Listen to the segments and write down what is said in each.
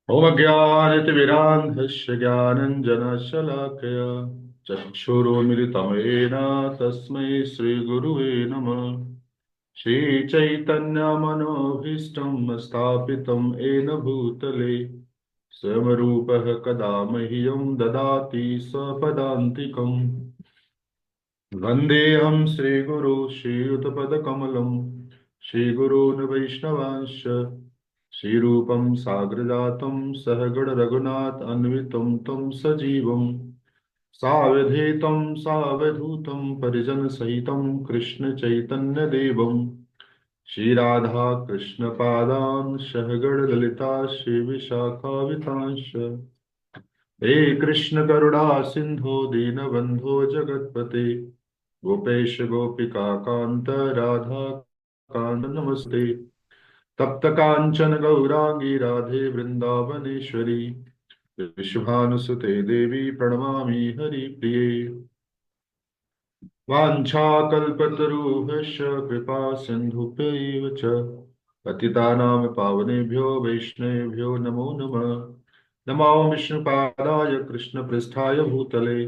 ओमज्ञानतिमिरान्धस्य ज्ञानञ्जनशलाकया चक्षुरुन्मिलितं येन तस्मै श्रीगुरुवे नमः। श्रीचैतन्यमनोभीष्टं स्थापितं येन भूतले स्वयंरूपः कदा मह्यं ददाति स्वपदान्तिकम्। वन्देऽहं श्रीगुरु श्रीयुतपदकमलं श्रीगुरून् वैष्णवांश्च श्रीरूपं साग्रजातं सहगण रघुनाथ अन्वितं तं सजीवं सावधूतं सावधूतं परिजनसहितं कृष्ण चैतन्य देवं श्रीराधा कृष्णपादान् सहगण ललिता श्री विशाखावितांश। हे कृष्ण करुणा सिंधु दीनबंधो जगतपते गोपेश गोपिका कांत राधा कांत नमस्ते। तप्त कांचन गौरांगी राधे वृंदावनेश्वरी विश्वभानुसुते देवी प्रणमामि हरिप्रिये। वाञ्छाकल्पतरुभ्यश्च कृपा सिन्धुभ्यैव च पतितानां पावनेभ्यो वैष्णवेभ्यो नमो नमः। नमो विष्णुपादाय कृष्णपृष्ठाय भूतले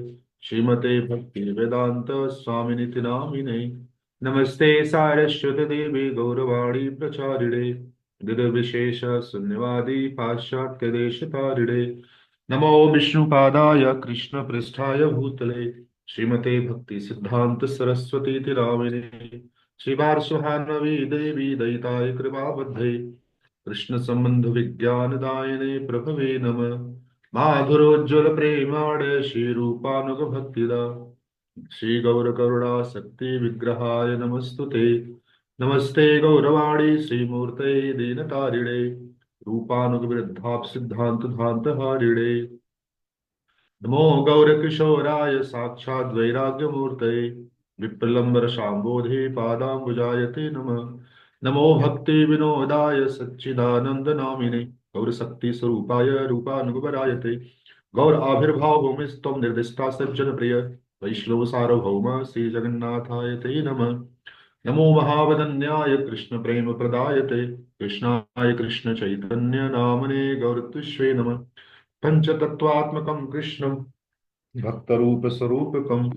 श्रीमते भक्तिवेदान्त स्वामिनिति नामिने। नमस्ते सारस्वती देवी गौरवाणी प्रचारिणे निर्विशेष शून्यवादी पाश्चात्यदेशतारिणे। नमो विष्णुपादाय कृष्णपृष्ठाय भूतले श्रीमते भक्ति सिद्धांत सरस्वती नामिने। श्रीवार्षहानवी देवी दयिताय कृपाबद्धे कृष्ण संबंध विज्ञान दायिने प्रभवे नमः। माधुरोज्ज्वल प्रेमाण श्री रूपानुग भक्तिदा श्री गौर करुणा शक्ति विग्रहाय नमस्तुते। नमस्ते गौरवाणी श्रीमूर्ते दीनतारिणे रूपानुग विरुद्धाप सिद्धांत धांत हारिणे। नमो गौरकिशोराय साक्षात् वैराग्यमूर्तये विप्रलम्बर शाम्बोधे पादाम्बुजायते नमः। नमो भक्ति विनोदाय सच्चिदानंद नामिने गौरशक्ति स्वरूपाय रूपानुगरायते गौर आविर्भाव भूमिस्त्वं निर्दिष्टा सज्जन प्रिय वैष्णव सार्वभौम श्री जगन्नाथाय ते नमः। नमो महावदन्याय कृष्ण प्रेम प्रदायते कृष्णाय कृष्ण चैतन्य नामने गौरतुष्वे नमः। पंचतत्वात्मकं कृष्णं भक्तरूपस्वरूपकं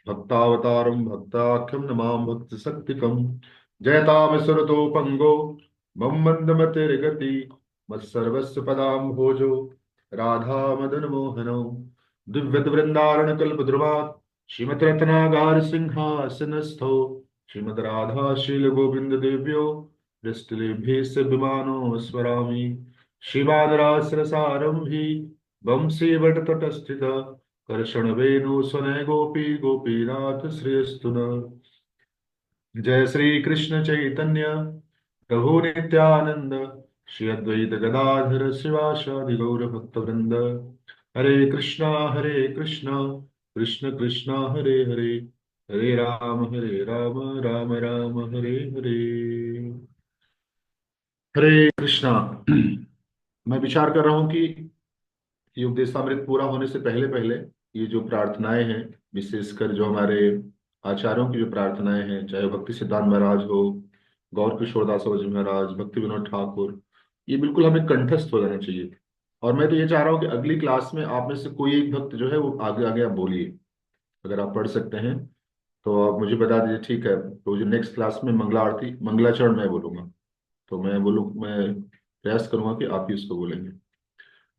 भक्तावतारं भक्ताख्यं नमामि भक्तशक्तिकं। जयतामसुरतोपंगो मम मंदमतिर्गति मत्सर्वस्य पदाम्भोजो राधा मदन मोहनौ दिव्यवृंदारणकल्पद्रुमात् श्रीमद्रत्नागार सिंहासनस्थो श्रीमद् राधा शील गोविंद देव्यो दृष्टिलेभ्ये विमानो स्मरामि। शिवादरासरसारंभी वंशीवटतटस्थित कर्षणवेणुसुने गोपी गोपीनाथ श्रीस्तुन। जय श्री कृष्ण चैतन्य प्रभु नित्यानंद श्री अद्वैत गदाधर शिवासादि गौर भक्तवृंद। हरे कृष्णा कृष्ण कृष्णा हरे हरे हरे राम राम राम हरे हरे। हरे कृष्णा। मैं विचार कर रहा हूं कि ये उपदेशामृत पूरा होने से पहले पहले ये जो प्रार्थनाएं हैं, विशेषकर जो हमारे आचार्यों की जो प्रार्थनाएं हैं, चाहे भक्ति सिद्धांत महाराज हो, गौर किशोर जी महाराज, भक्ति विनोद ठाकुर, ये बिल्कुल हमें कंठस्थ हो जाना चाहिए। और मैं तो ये चाह रहा हूँ कि अगली क्लास में आप में से कोई एक भक्त जो है वो आगे आगे आप बोलिए। अगर आप पढ़ सकते हैं तो आप मुझे बता दीजिए, ठीक है? तो जो नेक्स्ट क्लास में मंगला आरती मंगलाचरण मैं बोलूंगा, तो मैं प्रयास करूंगा कि आप ही उसको बोलेंगे।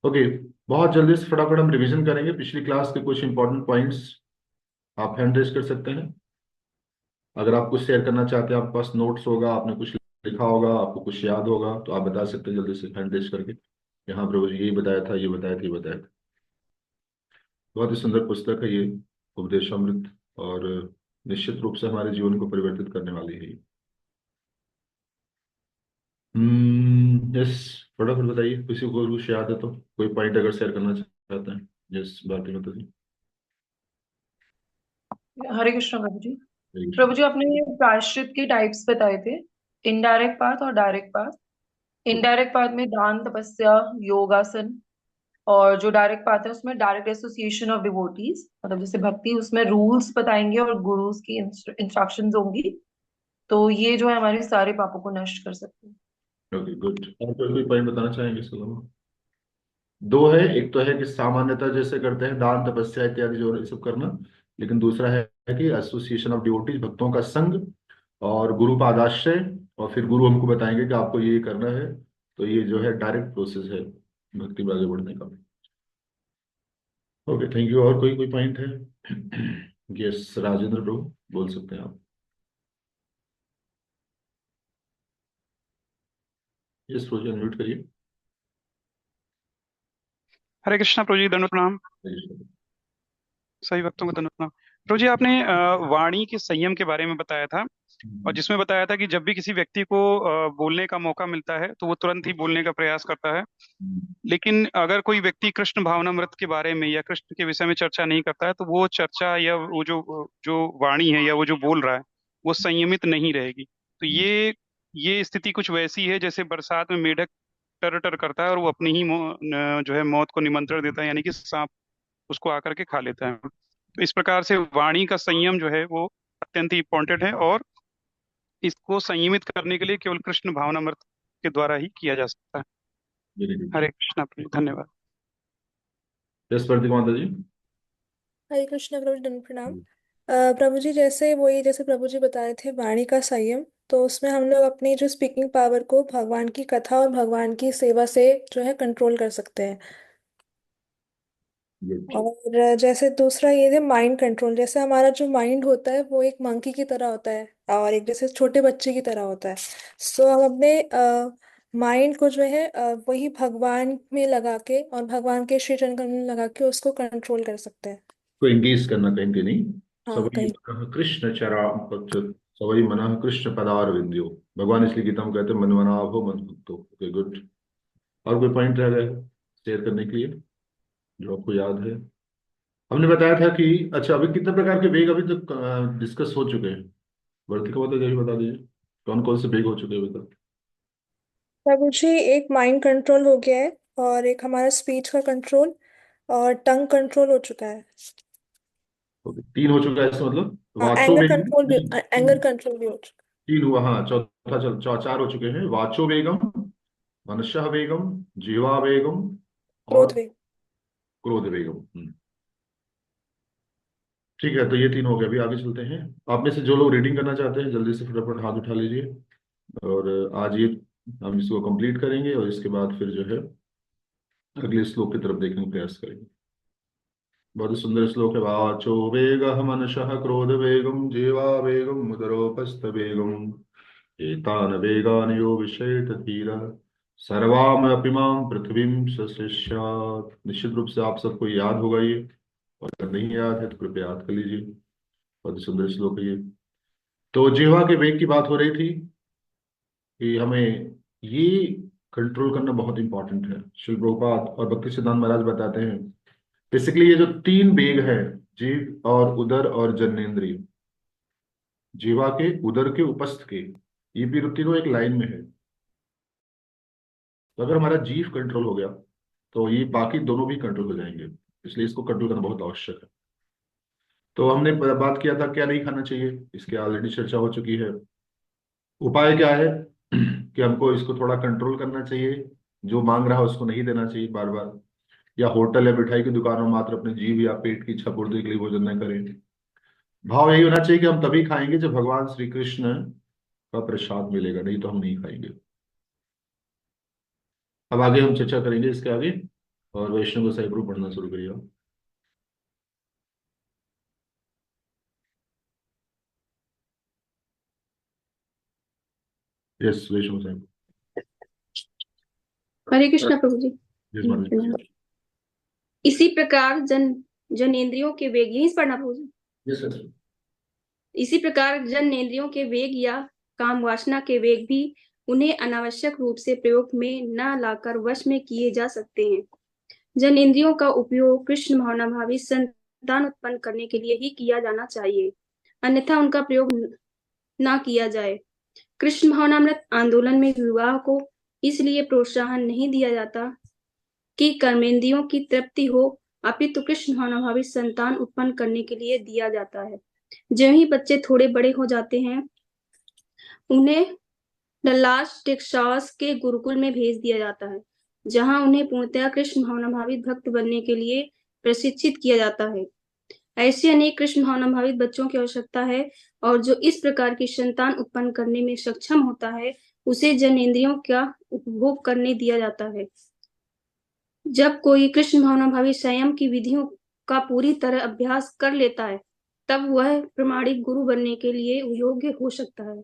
ओके। बहुत जल्दी से फटाफट हम रिवीजन करेंगे पिछली क्लास के कुछ इंपॉर्टेंट पॉइंट्स। आप हैंड रेज कर सकते हैं अगर आप कुछ शेयर करना चाहते हैं, आपके पास नोट्स होगा, आपने कुछ लिखा होगा, आपको कुछ याद होगा, तो आप बता सकते हैं जल्दी से हैंड रेज करके। यहाँ प्रभु जी यही बताया था, ये बताया था, ये बताया था। बहुत ही सुंदर पुस्तक है ये, उपदेशामृत। और निश्चित रूप से हमारे जीवन को परिवर्तित करने वाली है ये। यस। फटाफट बताइए, किसी को कुछ याद है तो, कोई पॉइंट अगर शेयर करना चाहते हैं। यस, बात ही बताइए। हरे कृष्ण प्रभु जी। हरे प्रभु कृष्ण। जी, आपने ये प्रायश्चित के टाइप्स बताए थे, इनडायरेक्ट पाथ और डायरेक्ट पाथ। इनडायरेक्ट पाथ में दान, तपस्या, योगासन। और जो डायरेक्ट पाथ है उसमें डायरेक्ट एसोसिएशन ऑफ डिवोटीज, मतलब जैसे भक्ति, उसमें रूल्स बताएंगे और गुरुज की इंस्ट्रक्शंस होंगी। तो ये जो है हमारे सारे पापों को नष्ट कर सकते हैं। Okay, good. और कोई कोई पॉइंट बताना चाहेंगे इसके अलावा? दो है, एक तो है कि सामान्यतः जैसे करते हैं दान तपस्या इत्यादि जो ये सब करना, लेकिन दूसरा है कि एसोसिएशन ऑफ डिवोटीज, भक्तों का संग, और गुरु पादाश्रय, और फिर गुरु हमको बताएंगे कि आपको ये करना है। तो ये जो है डायरेक्ट प्रोसेस है भक्ति में आगे बढ़ने का। Okay, thank you. और कोई कोई पॉइंट है? यस, राजेंद्र प्रभु बोल सकते हैं आप। यस प्रभु, अनम्यूट करिए। हरे कृष्णा प्रभु जी, दंडवत प्रणाम। सभी भक्तों को दंडवत प्रणाम। प्रभु जी, आपने वाणी के संयम के बारे में बताया था, और जिसमें बताया था कि जब भी किसी व्यक्ति को बोलने का मौका मिलता है तो वो तुरंत ही बोलने का प्रयास करता है। लेकिन अगर कोई व्यक्ति कृष्ण भावनामृत के बारे में या कृष्ण के विषय में चर्चा नहीं करता है तो वो चर्चा या वो जो जो वाणी है या वो जो बोल रहा है वो संयमित नहीं रहेगी। तो ये स्थिति कुछ वैसी है जैसे बरसात में मेढक टर टर करता है और वो अपनी ही जो है मौत को निमंत्रण देता है, यानी कि सांप उसको आकर के खा लेता है। तो इस प्रकार से वाणी का संयम जो है वो अत्यंत ही इम्पोर्टेंट है, और इसको संयमित करने के लिए केवल कृष्ण भावनामृत के द्वारा ही किया जा सकता है। Very good. हरे कृष्णा प्रभु, धन्यवाद। यस प्रदीप माता जी। हरे कृष्ण प्रभु, दंड प्रणाम। प्रभु जी, जैसे प्रभु जी बताए थे वाणी का संयम, तो उसमें हम लोग अपनी जो स्पीकिंग पावर को भगवान की कथा और भगवान की सेवा से जो है कंट्रोल कर सकते हैं। गुड। और जैसे दूसरा ये है माइंड कंट्रोल। जैसे हमारा जो माइंड होता है वो एक मंकी की तरह होता है और एक जैसे छोटे बच्चे की तरह होता है। सो हम अपने माइंड को जो है वही भगवान में लगा के और भगवान के श्री चरण कमल में लगा के उसको कंट्रोल कर सकते हैं। को एंगेज करना कहीं के नहीं। हाँ, सवई कहीं। मनः कृष्ण चरा सवई मनः कृष्ण पदार विंद्यो। भगवान इसलिए गीता में कहते हैं मन मनाव हो मन भक्तो। Okay, good. और कोई पॉइंट रह गए शेयर करने के लिए जो आपको याद है? हमने बताया था कि अच्छा, अभी कितने प्रकार के वेग अभी तक डिस्कस हो चुके हैं? वर्ती का बता दीजिए, बता दीजिए कौन कौन से वेग हो चुके हैं अभी तक। प्रभु जी, एक माइंड कंट्रोल हो गया है और एक हमारा स्पीच का कंट्रोल और टंग कंट्रोल हो चुका है। ओके, तीन हो चुका है इसका मतलब हाँ, वाचो एंगर वेग। कंट्रोल भी, एंगर कंट्रोल भी हो चुका तीन हुआ, हाँ, चौथा चार हो चुके हैं। वाचो वेगम, मनशः वेगम, जीवा वेगम, है। और क्रोध भी। क्रोध वेगम। ठीक है, तो ये तीन हो गए। अभी आगे चलते हैं। आप में से जो लोग रीडिंग करना चाहते हैं जल्दी से फटाफट हाथ उठा लीजिए, और आज ये हम इसको कंप्लीट करेंगे, और इसके बाद फिर जो है अगले श्लोक की तरफ देखने का प्रयास करेंगे। बहुत ही सुंदर श्लोक है। वाचो वेग मनशः क्रोध वेगम जीवा वेगम मुदरोपस्थ वेगम एतान वेगान यो विषयेत धीर सर्वाम अपिमां पृथ्वीं सशिष्यात्। निश्चित रूप से आप सबको याद होगा ये, और अगर नहीं याद है तो कृपया याद कर लीजिए। बहुत ही सुंदर श्लोक है ये। तो जिह्वा के वेग की बात हो रही थी कि हमें ये कंट्रोल करना बहुत इंपॉर्टेंट है। श्री प्रभुपाद और भक्ति सिद्धांत महाराज बताते हैं बेसिकली ये जो तीन वेग है, जीव और उदर और जन्नेन्द्रिय, जीवा के, उदर के, उपस्थ के, ये भी तीनों एक लाइन में है। तो अगर हमारा जीव कंट्रोल हो गया तो ये बाकी दोनों भी कंट्रोल हो जाएंगे। इसलिए इसको कंट्रोल करना बहुत आवश्यक है। तो हमने बात किया था क्या नहीं खाना चाहिए, इसकी ऑलरेडी चर्चा हो चुकी है। उपाय क्या है कि हमको इसको थोड़ा कंट्रोल करना चाहिए, जो मांग रहा है उसको नहीं देना चाहिए बार बार, या होटल या मिठाई की दुकानों में मात्र अपने जीभ या पेट की इच्छा पूर्ति के लिए भोजन न करें। भाव यही होना चाहिए कि हम तभी खाएंगे जब भगवान श्री कृष्ण का प्रसाद मिलेगा, नहीं तो हम नहीं खाएंगे। अब आगे हम चर्चा करेंगे इसके आगे, और वैष्णव गोसाई ग्रुप पढ़ना शुरू करिए आप। यस, वैष्णव गोसाई। हरे कृष्णा प्रभु जी। यस माता जी। इसी प्रकार जनेंद्रियों के वेग, यहीं से पढ़ना प्रभु जी। Yes sir. इसी प्रकार जनेंद्रियों के वेग या काम वासना के वेग भी उन्हें अनावश्यक रूप से प्रयोग में न लाकर वश में किए जा सकते हैं। जनेंद्रियों का उपयोग कृष्ण भावना भावी संतान उत्पन्न करने के लिए ही किया जाना चाहिए, अन्यथा उनका प्रयोग ना किया जाए। कृष्ण भावनामृत आंदोलन में विवाह को इसलिए प्रोत्साहन नहीं दिया जाता कि कर्मेंद्रियों की तृप्ति हो, अपितु कृष्ण भावनाभावी संतान उत्पन्न करने के लिए दिया जाता है। जो ही बच्चे थोड़े बड़े हो जाते हैं उन्हें ललाश टेक्सास के गुरुकुल में भेज दिया जाता है, जहां उन्हें पूर्णतया कृष्ण भावनाभावित भक्त बनने के लिए प्रशिक्षित किया जाता है। ऐसे अनेक कृष्ण भावनाभावित बच्चों की आवश्यकता है, और जो इस प्रकार की संतान उत्पन्न करने में सक्षम होता है, उसे जनेंद्रियों का उपभोग करने दिया जाता है। जब कोई कृष्ण भावनाभावी संयम की विधियों का पूरी तरह अभ्यास कर लेता है, तब वह प्रमाणिक गुरु बनने के लिए योग्य हो सकता है।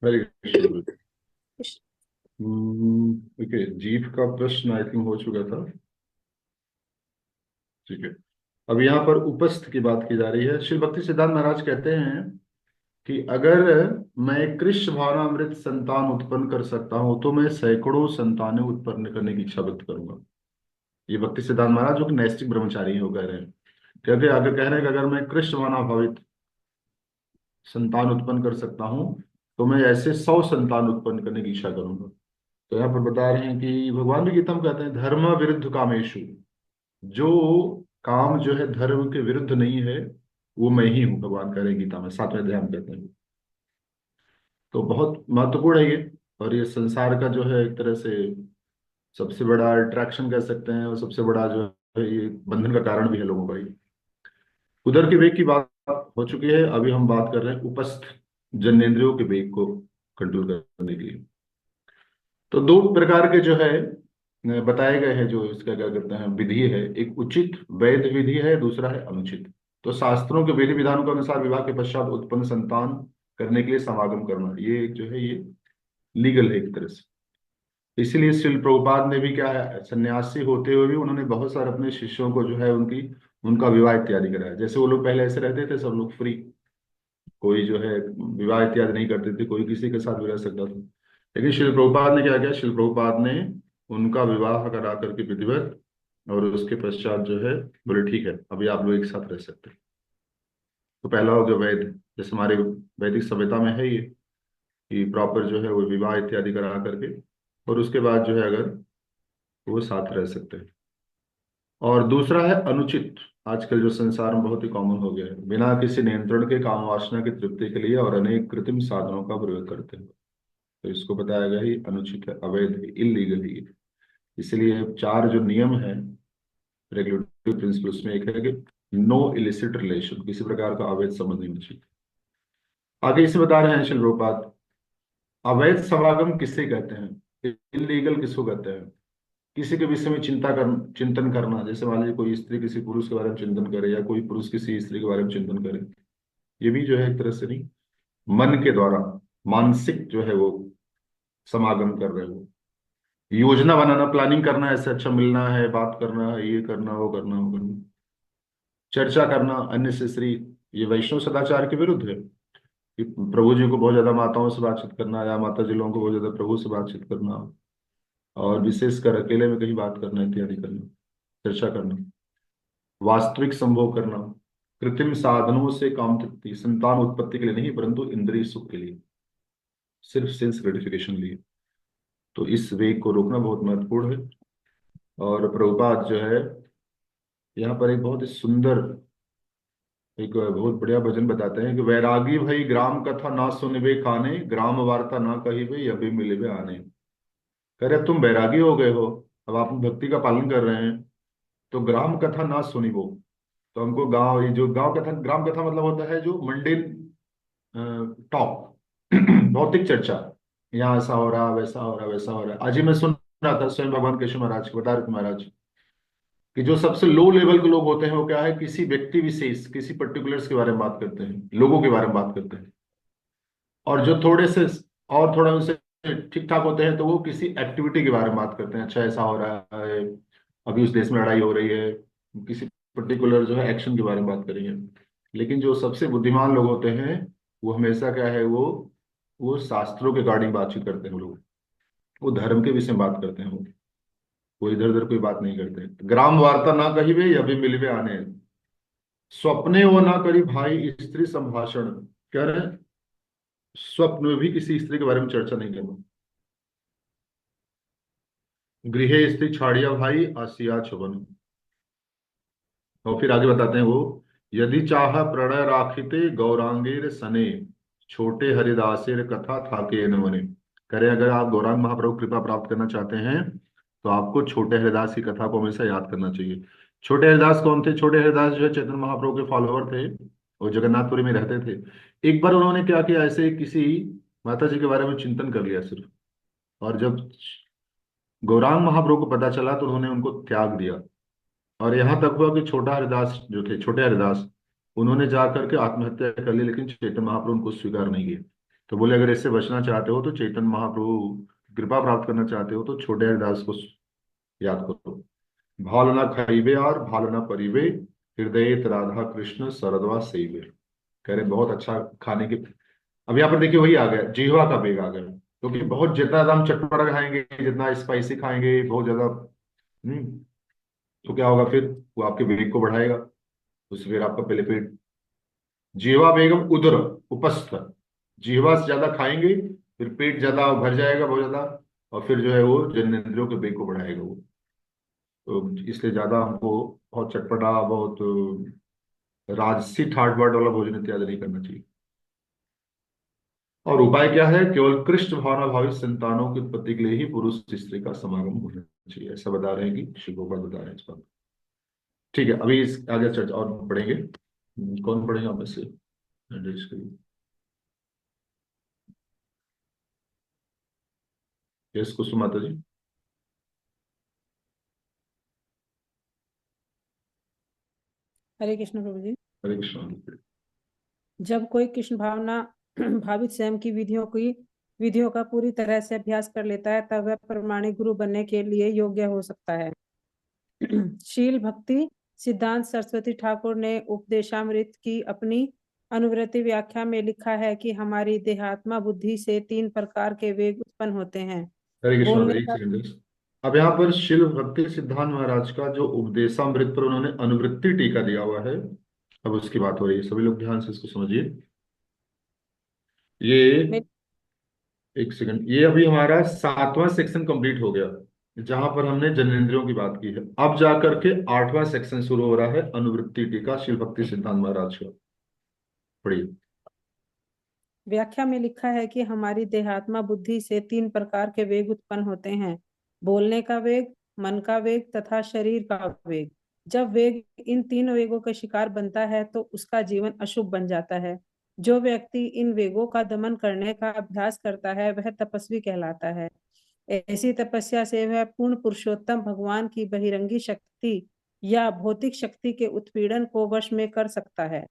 Very good. ओके, जीव का प्रश्न आई थिंक हो चुका था। ठीक है, अब यहाँ पर उपस्थ की बात की जा रही है। श्री भक्ति सिद्धांत महाराज कहते हैं कि अगर मैं कृष्ण भावनामृत संतान उत्पन्न कर सकता हूं तो मैं सैकड़ों संतानें उत्पन्न करने की इच्छा व्यक्त करूंगा। ये भक्ति सिद्धांत महाराज जो कि नैष्ठिक ब्रह्मचारी हैं वो कह रहे हैं। कहते आगे कह रहे हैं कि अगर मैं कृष्ण भावनाभावित संतान उत्पन्न कर सकता हूं तो मैं ऐसे 100 संतान उत्पन्न करने की इच्छा करूंगा। तो यहाँ पर बता रहे हैं कि भगवान भी गीता में कहते हैं धर्म विरुद्ध कामेशु, जो काम जो है धर्म के विरुद्ध नहीं है वो मैं ही हूँ, भगवान कह रहे हैं गीता में 7वें अध्याय में कहते हैं। तो बहुत महत्वपूर्ण है ये। और ये संसार का जो है एक तरह से सबसे बड़ा अट्रैक्शन कह सकते हैं, और सबसे बड़ा जो है ये बंधन का कारण भी है लोगों का ये। उधर के वेग की बात हो चुकी है, अभी हम बात कर रहे हैं उपस्थ जन्नेंद्रियों के वेग को कंट्रोल करने के लिए। तो दो प्रकार के जो है बताए गए हैं, जो इसका क्या कहते हैं विधि है। एक उचित वैध विधि है, दूसरा है अनुचित। तो शास्त्रों के विधि विधानों के अनुसार विवाह के पश्चात उत्पन्न संतान करने के लिए समागम करना, ये जो है ये लीगल है एक तरह से। इसीलिए श्रील प्रभुपाद ने भी क्या है, सन्यासी होते हुए भी उन्होंने बहुत सारे अपने शिष्यों को जो है उनका विवाह इत्यादि कराया। जैसे वो लोग पहले ऐसे रहते थे सब लोग फ्री, कोई जो है विवाह इत्यादि नहीं करते थे, कोई किसी के साथ भी रह सकता था। लेकिन श्रील प्रभुपाद ने क्या किया, श्रील प्रभुपाद ने उनका विवाह करा करके विधिवत, और उसके पश्चात जो है बोले ठीक है अभी आप लोग एक साथ रह सकते हैं। तो पहला हो गया वैध, जैसे हमारे वैदिक सभ्यता में है ये कि प्रॉपर जो है वो विवाह इत्यादि करा करके, और उसके बाद जो है अगर वो साथ रह सकते हैं। और दूसरा है अनुचित, आजकल जो संसार में बहुत ही कॉमन हो गया है, बिना किसी नियंत्रण के काम वासना की तृप्ति के लिए और अनेक कृत्रिम साधनों का प्रयोग करते हैं। तो इसको बताया गया ही अनुचित है, अवैध है, इलीगल है ये। इसलिए चार जो नियम है रेगुलेटरी प्रिंसिपल, उसमें एक है कि नो इलिसिट रिलेशन, किसी प्रकार का अवैध संबंध नहीं होना चाहिए। आगे इसे बता रहे हैं श्रील प्रभुपाद, अवैध समागम किसे कहते हैं, इलीगल किसको कहते हैं। किसी के विषय में चिंतन करना, जैसे मान लीजिए कोई स्त्री किसी पुरुष के बारे में चिंतन करे, या कोई पुरुष किसी स्त्री के बारे में चिंतन करे, ये भी जो है एक तरह से नहीं, मन के द्वारा मानसिक जो है वो समागम कर रहे हो। योजना बनाना, प्लानिंग करना, ऐसे अच्छा मिलना है, बात करना है, ये करना वो करना वो करना, चर्चा करना अन्य से स्त्री, ये वैष्णव सदाचार के विरुद्ध है कि प्रभु जी को बहुत ज्यादा माताओं से बातचीत करना, या माता जी लोगों को बहुत ज्यादा प्रभु से बातचीत करना, और विशेषकर अकेले में कहीं बात करना इत्यादि करना, चर्चा करना, वास्तविक संभोग करना, कृत्रिम साधनों से काम तृप्ति, संतान उत्पत्ति के लिए नहीं परंतु इंद्रिय सुख के लिए, सिर्फ सेंस ग्रेटिफिकेशन लिए। तो इस वेग को रोकना बहुत महत्वपूर्ण है। और प्रभुपाद जो है यहाँ पर एक बहुत ही सुंदर, एक बहुत बढ़िया भजन बताते हैं कि वैरागी भई ग्राम कथा ना सुनबे काने, ग्राम वार्ता ना कहिबे अभी मिलबे आने। कह रहे अब तुम वैरागी हो गए हो, अब आप भक्ति का पालन कर रहे हैं, तो ग्राम कथा ना सुनी वो। तो हमको गांव, ये जो गांव कथा, ग्राम कथा मतलब होता है जो मंडेन टॉक भौतिक चर्चा, यहाँ ऐसा हो रहा वैसा हो रहा वैसा हो रहा। आज ही मैं सुन रहा था स्वयं भगवान केशव महाराज के बता रहे थे महाराज कि जो सबसे लो लेवल के लोग होते हैं वो क्या है, किसी व्यक्ति विशेष, किसी पर्टिकुलर्स के बारे में बात करते हैं, लोगों के बारे में बात करते हैं। और जो थोड़े से और थोड़ा उनसे ठीक ठाक होते हैं तो वो किसी एक्टिविटी के बारे में बात करते हैं, अच्छा ऐसा हो रहा है, अभी उस देश में लड़ाई हो रही है, किसी पर्टिकुलर जो है एक्शन के बारे में बात करेंगे। लेकिन जो सबसे बुद्धिमान लोग होते हैं वो हमेशा क्या है, वो शास्त्रों के अकॉर्डिंग बातचीत करते हैं लोग, वो धर्म के विषय में बात करते हैं, वो इधर उधर कोई बात नहीं करते। ग्राम वार्ता ना कहिबे अभी मिलबे आने, स्वप्ने वो ना करी भाई स्त्री संभाषण, कह रहे हैं स्वप्न में भी किसी स्त्री के बारे में चर्चा नहीं करना। गृहे स्त्री छाड़िया भाई आसिया छुबन। और फिर आगे बताते हैं वो, यदि चाह प्रणय राखिते गौरांगेर सने, छोटे हरिदासेर कथा थाके न बने। करे अगर आप गौरांग महाप्रभु कृपा प्राप्त करना चाहते हैं तो आपको छोटे हरिदास की कथा को हमेशा याद करना चाहिए। छोटे हरिदास कौन थे? छोटे हरिदास जो है चैतन्य महाप्रभु के फॉलोअर थे और जगन्नाथपुरी में रहते थे। एक बार उन्होंने क्या किया, ऐसे ही किसी माता जी के बारे में चिंतन कर लिया सिर्फ, और जब गौरांग महाप्रभु को पता चला तो उन्होंने उनको त्याग दिया। और यहाँ तक हुआ कि छोटा हरिदास जो थे, छोटे हरिदास, उन्होंने जा करके आत्महत्या कर ली, लेकिन चैतन्य महाप्रभु उनको स्वीकार नहीं किए। तो बोले अगर इससे बचना चाहते हो तो चैतन्य महाप्रभु की कृपा प्राप्त करना चाहते हो तो छोटे हरिदास को याद करो। भाल न खाइबे और भाल न परिबे, हृदय राधा कृष्ण सरदवा सेवे। कह रहे बहुत अच्छा खाने के। अब यहाँ पर देखिए वही आ गया, जीवा का वेग आ गया, क्योंकि बहुत जितना ज्यादा हम चटपटा खाएंगे, जितना स्पाइसी खाएंगे बहुत ज्यादा, तो क्या होगा फिर? वो आपके वेग को बढ़ाएगा। उससे फिर आपका पहले पेट, जीवा बेगम उदर उपस्थ, जीवा से ज्यादा खाएंगे फिर पेट ज्यादा भर जाएगा, बहुत ज्यादा, और फिर जो है वो जननेंद्रियों के वेग को बढ़ाएगा वो। तो इसलिए ज्यादा हमको बहुत चटपटा, बहुत राजसी ठाट बाट वाला भोजन इत्यादि नहीं करना चाहिए। और उपाय क्या है? केवल कृष्ण भावना भावित संतानों की उत्पत्ति के लिए ही पुरुष स्त्री का समागम होना चाहिए, ऐसा बता रहे हैं कि श्री गोपाल बता रहे हैं इस पर। ठीक है, अभी इस आगे चर्चा और पढ़ेंगे। कौन पढ़ेगा आप में से? यस कुसुम माता जी। हरे कृष्ण प्रभु जी। हरे कृष्ण। जब कोई कृष्ण भावना भावित स्वयं की विधियों का पूरी तरह से अभ्यास कर लेता है तब वह प्रमाणिक गुरु बनने के लिए योग्य हो सकता है। शील भक्ति सिद्धांत सरस्वती ठाकुर ने उपदेशामृत की अपनी अनुवृत्ति व्याख्या में लिखा है कि हमारी देहात्मा बुद्धि से 3 प्रकार के वेग उत्पन्न होते हैं। हरे कृष्ण। बोलने एक का सेकंड। अब यहाँ पर शिल भक्ति सिद्धांत महाराज का जो उपदेशामृत पर उन्होंने अनुवृत्ति टीका दिया हुआ है, अब उसकी बात हो रही है। सभी लोग ध्यान से इसको समझिए। ये एक सेकंड, ये अभी हमारा 7वां सेक्शन कंप्लीट हो गया जहां पर हमने जनेंद्रियों की बात की है। अब जाकर के 8वां सेक्शन शुरू हो रहा है, अनुवृत्ति टीका शिल भक्ति सिद्धांत महाराज का। पढ़िए। व्याख्या में लिखा है कि हमारी देहात्मा बुद्धि से 3 प्रकार के वेग उत्पन्न होते हैं। बोलने का वेग, मन का वेग तथा शरीर का वेग। जब वेग इन 3 वेगों का शिकार बनता है तो उसका जीवन अशुभ बन जाता है। जो व्यक्ति इन वेगों का दमन करने का अभ्यास करता है वह तपस्वी कहलाता है। ऐसी तपस्या से वह पूर्ण पुरुषोत्तम भगवान की बहिरंगी शक्ति या भौतिक शक्ति के उत्पीड़न को वश में कर सकता है।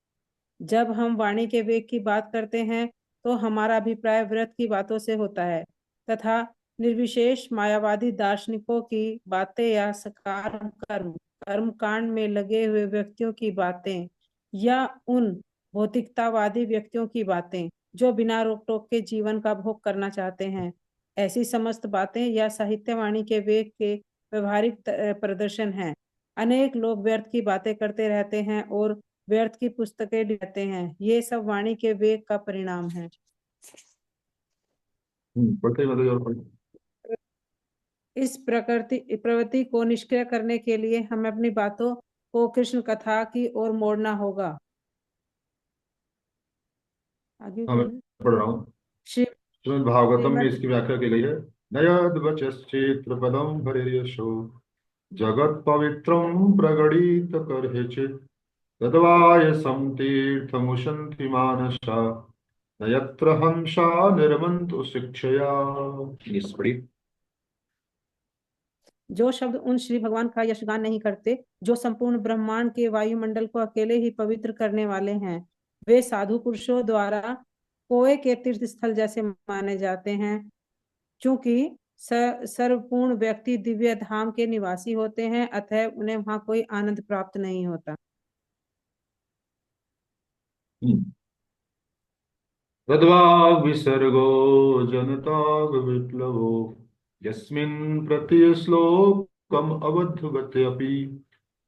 जब हम वाणी के वेग की बात करते हैं तो हमारा अभिप्राय व्रत की बातों से होता है तथा निर्विशेष मायावादी दार्शनिकों की बातें या सकार कर्म कांड में लगे हुए व्यक्तियों की बातें या उन भौतिकतावादी व्यक्तियों की बातें जो बिना रोक टोक के जीवन का भोग करना चाहते हैं। ऐसी समस्त बातें या साहित्यवाणी के वेग के व्यवहारिक प्रदर्शन हैं। अनेक लोग व्यर्थ की बातें करते रहते हैं और व्यर्थ की पुस्तकें लिखते हैं। ये सब वाणी के वेग का परिणाम है। पढ़ते मतलब और पढ़ते। इस प्रवृत्ति को निष्क्रिय करने के लिए हमें अपनी बातों को कृष्ण कथा की ओर मोड़ना होगा। आगे हाँ मैं पढ़ रहा हूँ। श्री श्रीमद् भागवतम में इसकी व्याख्या की गई है। नयद वचश्चेत्र पदम हरियशो जगत पवित्रम प्रगणित करहिचित् तद्वायसं तीर्थमुशन्ति मानसा न यत्र हंसा निर्मन्तु शिक्षया। इस पढ़ी। जो शब्द उन श्री भगवान का यशगान नहीं करते जो संपूर्ण ब्रह्मांड के वायुमंडल को अकेले ही पवित्र करने वाले हैं, वे साधु पुरुषों द्वारा कोए के तीर्थ स्थल जैसे माने जाते हैं। क्योंकि सर्वपूर्ण व्यक्ति दिव्य धाम के निवासी होते हैं, अतः उन्हें वहां कोई आनंद प्राप्त नहीं होता। तद्वा विसर्गो जनताग विप्लवो यस्मिन् प्रत्यश्लोकम् अवधवत्यपि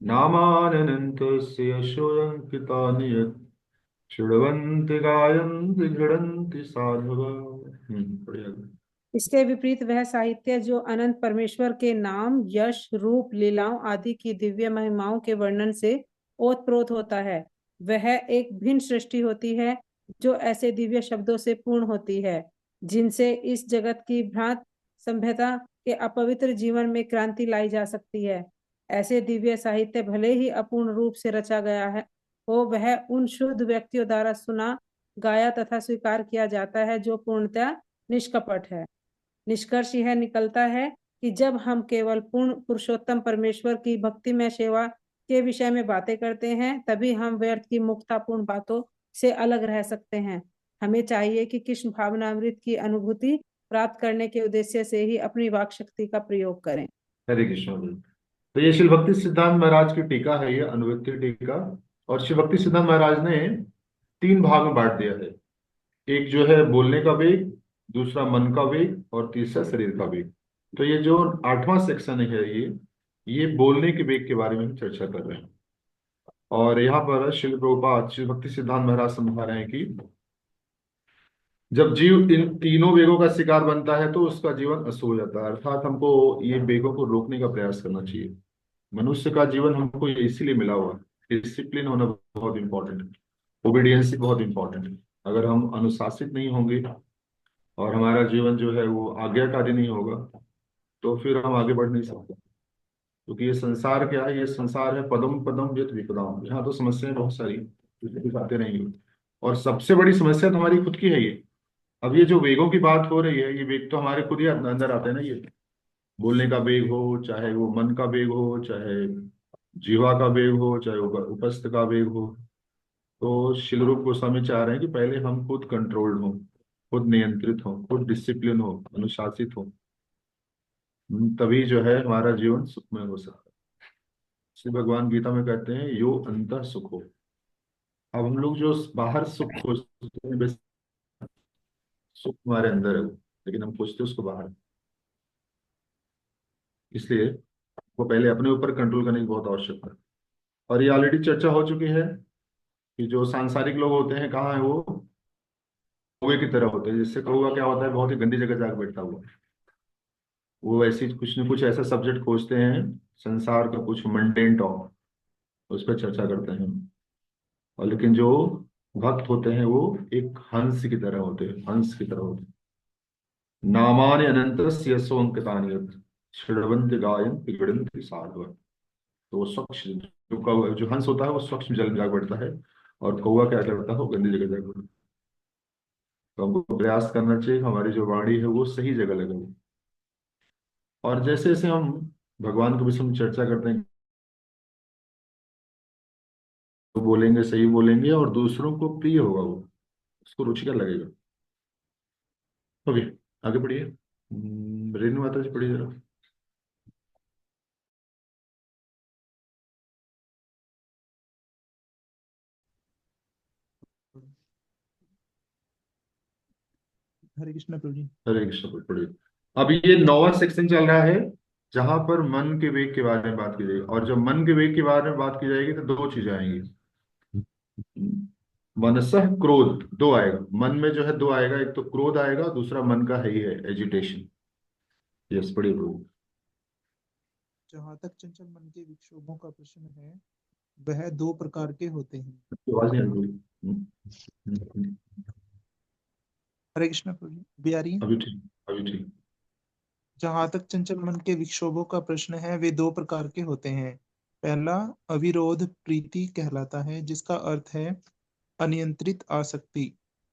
नामानन्तस्य यशोऽयङ्कितानि यत् शृण्वन्ति गायन्ति गृह्णन्ति साधवः। बढ़िया। इसके विपरीत वह साहित्य जो अनंत परमेश्वर के नाम, यश, रूप, लीलाओं आदि की दिव्य महिमाओं के वर्णन से ओतप्रोत होता है, वह एक भिन्न सृष्टि होती है जो ऐसे दिव्य शब्दों से पूर्ण होती है जिनसे इस जगत की भ्रांत सभ्यता के अपवित्र जीवन में क्रांति लाई जा सकती है। ऐसे दिव्य साहित्य भले ही अपूर्ण रूप से रचा गया है हो, वह उन शुद्ध व्यक्तियों द्वारा सुना, गाया तथा स्वीकार किया जाता है जो पूर्णतः निष्कपट है। निष्कर्ष यह निकलता है कि जब हम केवल पूर्ण पुरुषोत्तम परमेश्वर की भक्तिमय सेवा के विषय में बातें करते हैं, तभी हम व्यर्थ की मुक्तापूर्ण बातों से अलग रह सकते हैं। हमें चाहिए कि कृष्ण भावनामृत की अनुभूति प्राप्त करने के उद्देश्य से ही अपनी वाक शक्ति का प्रयोग करें। हरे कृष्ण जी। तो ये शिल भक्ति सिद्धांत महाराज की टीका है, ये अनुवृत्ति टीका। और शिल भक्ति सिद्धांत महाराज ने 3 भाग में बांट दिया है। एक जो है बोलने का वेग, दूसरा मन का वेग, और तीसरा शरीर का वेग। तो ये जो 8वां सेक्शन है, ये बोलने के वेग के बारे में हम चर्चा कर रहे हैं। और यहाँ पर शिल प्रभुपाद शिल भक्ति सिद्धांत महाराज समझा रहे हैं कि जब जीव इन तीनों वेगों का शिकार बनता है तो उसका जीवन अशुभ हो जाता है। अर्थात हमको ये वेगों को रोकने का प्रयास करना चाहिए। मनुष्य का जीवन हमको इसीलिए मिला हुआ है। डिसिप्लिन होना बहुत इंपॉर्टेंट है, ओबीडियंस बहुत इंपॉर्टेंट है। अगर हम अनुशासित नहीं होंगे और हमारा जीवन जो है वो आज्ञाकारी नहीं होगा, तो फिर हम आगे बढ़ नहीं सकते। क्योंकि ये संसार क्या है? ये संसार है पदम पदम व्यत विपदाम। यहाँ तो समस्याएं बहुत सारी दिखाते रहेंगे, और सबसे बड़ी समस्या तो हमारी खुद की है ये। अब ये जो वेगों की बात हो रही है, ये वेग तो हमारे खुद ही अंदर आते हैं ना। ये बोलने का वेग हो, चाहे वो मन का वेग हो, चाहे जीवा का वेग हो, चाहे उपस्थ का वेग हो। तो श्रील रूप गोस्वामी चाह रहे हैं कि पहले हम खुद कंट्रोल्ड हो, खुद नियंत्रित हो, खुद डिसिप्लिन हो, अनुशासित हो। तभी जो है हमारा जीवन सुखमय हो सकता है। श्री भगवान गीता में कहते हैं यो अंतः सुखो। अब हम लोग जो बाहर सुख खोजते हैं, बस सुख हमारे अंदर है वो, लेकिन हम खोजते उसको बाहर। इसलिए वो पहले अपने ऊपर कंट्रोल करने की बहुत आवश्यकता है। और ये ऑलरेडी चर्चा हो चुकी है कि जो सांसारिक लोग होते हैं, कहाँ है वो? कौवे की तरह होते हैं। जिससे कौवा क्या होता है, बहुत ही गंदी जगह जाकर बैठा हुआ है। वो ऐसी कुछ न कुछ ऐसा सब्जेक्ट खोजते हैं, संसार का कुछ मंडेन टॉप, उस पर चर्चा करते हैं। और लेकिन जो भक्त होते हैं वो एक हंस की तरह होते हैं, हंस की तरह होते हैं। नामानि अनंतस्य यशो अंकितानि यत् शृण्वन्ति गायन्ति गृह्णन्ति साधवः। तो वो स्वच्छ जो हंस होता है वो स्वच्छ जल जाग बैठता है, और कौवा क्या करता है, वो गंदी जगह जाग बैठता है। तो हमको प्रयास करना चाहिए हमारी जो वाणी है वो सही जगह लगे। और जैसे जैसे हम भगवान के विषय में चर्चा करते हैं, तो बोलेंगे, सही बोलेंगे, और दूसरों को प्रिय होगा, वो उसको रुचिकर लगेगा। ओके, आगे बढ़िए। रेणु माता जी पढ़िए जरा। हरे कृष्ण प्रभु जी। हरे कृष्ण, पढ़िए। अब ये 9वां सेक्शन चल रहा है, जहां पर मन के वेग के बारे में बात की जाएगी। और जब मन के वेग के बारे में बात की जाएगी तो 2 चीजें आएंगी। मनसः क्रोध, 2 आएगा मन में, जो है 2 आएगा। एक तो क्रोध आएगा, दूसरा मन का है ही है एजिटेशन। यस, पढ़िए प्रभु। जहाँ तक चंचल मन के विक्षोभों का प्रश्न है, वह 2 प्रकार के होते हैं। आवाज नहीं आ रही। हम्म। हरे कृष्ण प्रभु जी, भी आ रही है? अभी ठीक, अभी ठीक। जहाँ तक चंचल मन के विक्षोभों का प्रश्न है, वे 2 प्रकार के होते हैं। पहला अविरोध प्रीति कहलाता है, जिसका अर्थ है अनियंत्रित आसक्ति।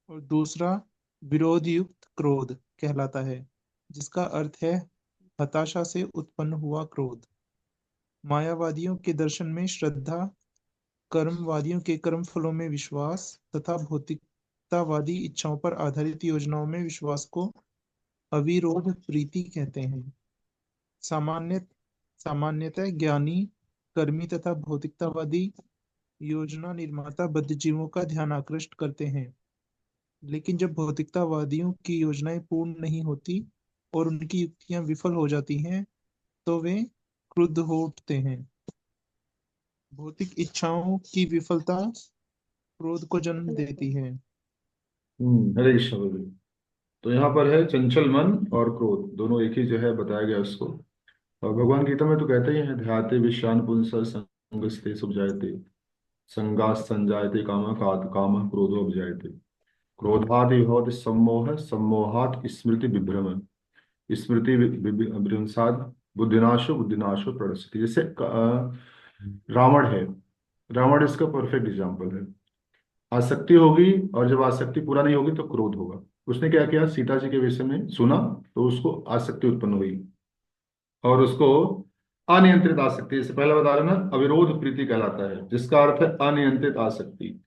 और दूसरा विरोध युक्त क्रोध कहलाता है, जिसका अर्थ है हताशा से उत्पन्न हुआ क्रोध। मायावादियों के दर्शन में श्रद्धा, कर्मवादियों के कर्म फलों में विश्वास तथा भौतिकतावादी इच्छाओं पर आधारित योजनाओं में विश्वास को अविरोध प्रीति कहते हैं। सामान्यतः ज्ञानी, कर्मी तथा भौतिकतावादी योजना निर्माता बद्धजीवों का ध्यान आकृष्ट करते हैं। लेकिन जब भौतिकतावादियों की योजनाएं पूर्ण नहीं होती और उनकी युक्तियां विफल हो जाती हैं, तो वे क्रुद्ध हो उठते हैं। भौतिक इच्छाओं की विफलता क्रोध को जन्म देती है। हरे कृष्ण प्रभु। तो यहाँ पर है चंचल मन और क्रोध, दोनों एक ही जो है बताया गया उसको। और भगवान गीता में तो कहते ही हैं, ध्याते विश्वान पुंस संगस्ते सुजायते संगास संजायते काम क्रोधो विजायते क्रोधादि भवति सम्मोह सम्मोहात् स्मृति विभ्रम स्मृति विभ्रंशाद बुद्धिनाशो बुद्धिनाशो प्रणश्यति। जैसे रावण है, रावण इसका परफेक्ट एग्जाम्पल है। आसक्ति होगी, और जब आसक्ति पूरा नहीं होगी तो क्रोध होगा। उसने क्या किया, सीता जी के विषय में सुना तो उसको आसक्ति उत्पन्न हुई, और उसको अनियंत्रित आसक्ति, जैसे पहले बता रहे ना, अविरोध प्रीति कहलाता है, जिसका अर्थ है अनियंत्रित आसक्ति।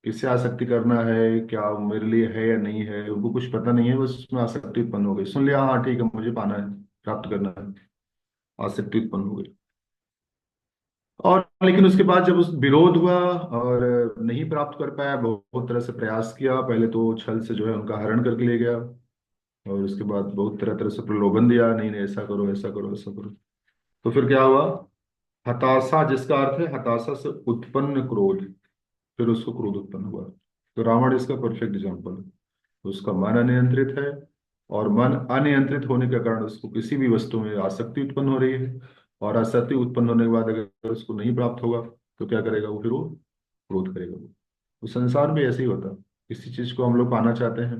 किससे आसक्ति करना है, क्या वो मेरे लिए है या नहीं है, उनको कुछ पता नहीं है, बस उसमें आसक्ति उत्पन्न हो गई। सुन लिया, हाँ ठीक है मुझे पाना है, प्राप्त करना है, आसक्ति उत्पन्न हो गई। और लेकिन उसके बाद जब उस विरोध हुआ और नहीं प्राप्त कर पाया, बहुत तरह से प्रयास किया, पहले तो छल से जो है उनका हरण करके ले गया, और उसके बाद बहुत तरह तरह से प्रलोभन दिया, नहीं नहीं ऐसा करो ऐसा करो ऐसा करो। तो फिर क्या हुआ, हताशा, जिसका अर्थ है हताशा से उत्पन्न क्रोध, फिर उसको क्रोध उत्पन्न हुआ। तो रावण इसका परफेक्ट एग्जाम्पल है। उसका मन अनियंत्रित है, और मन अनियंत्रित होने के कारण उसको किसी भी वस्तु में आसक्ति उत्पन्न हो रही है, और आसक्ति उत्पन्न होने के बाद अगर उसको नहीं प्राप्त होगा तो क्या करेगा वो, फिर वो क्रोध करेगा। वो संसार में ऐसे ही होता है, किसी चीज को हम लोग पाना चाहते हैं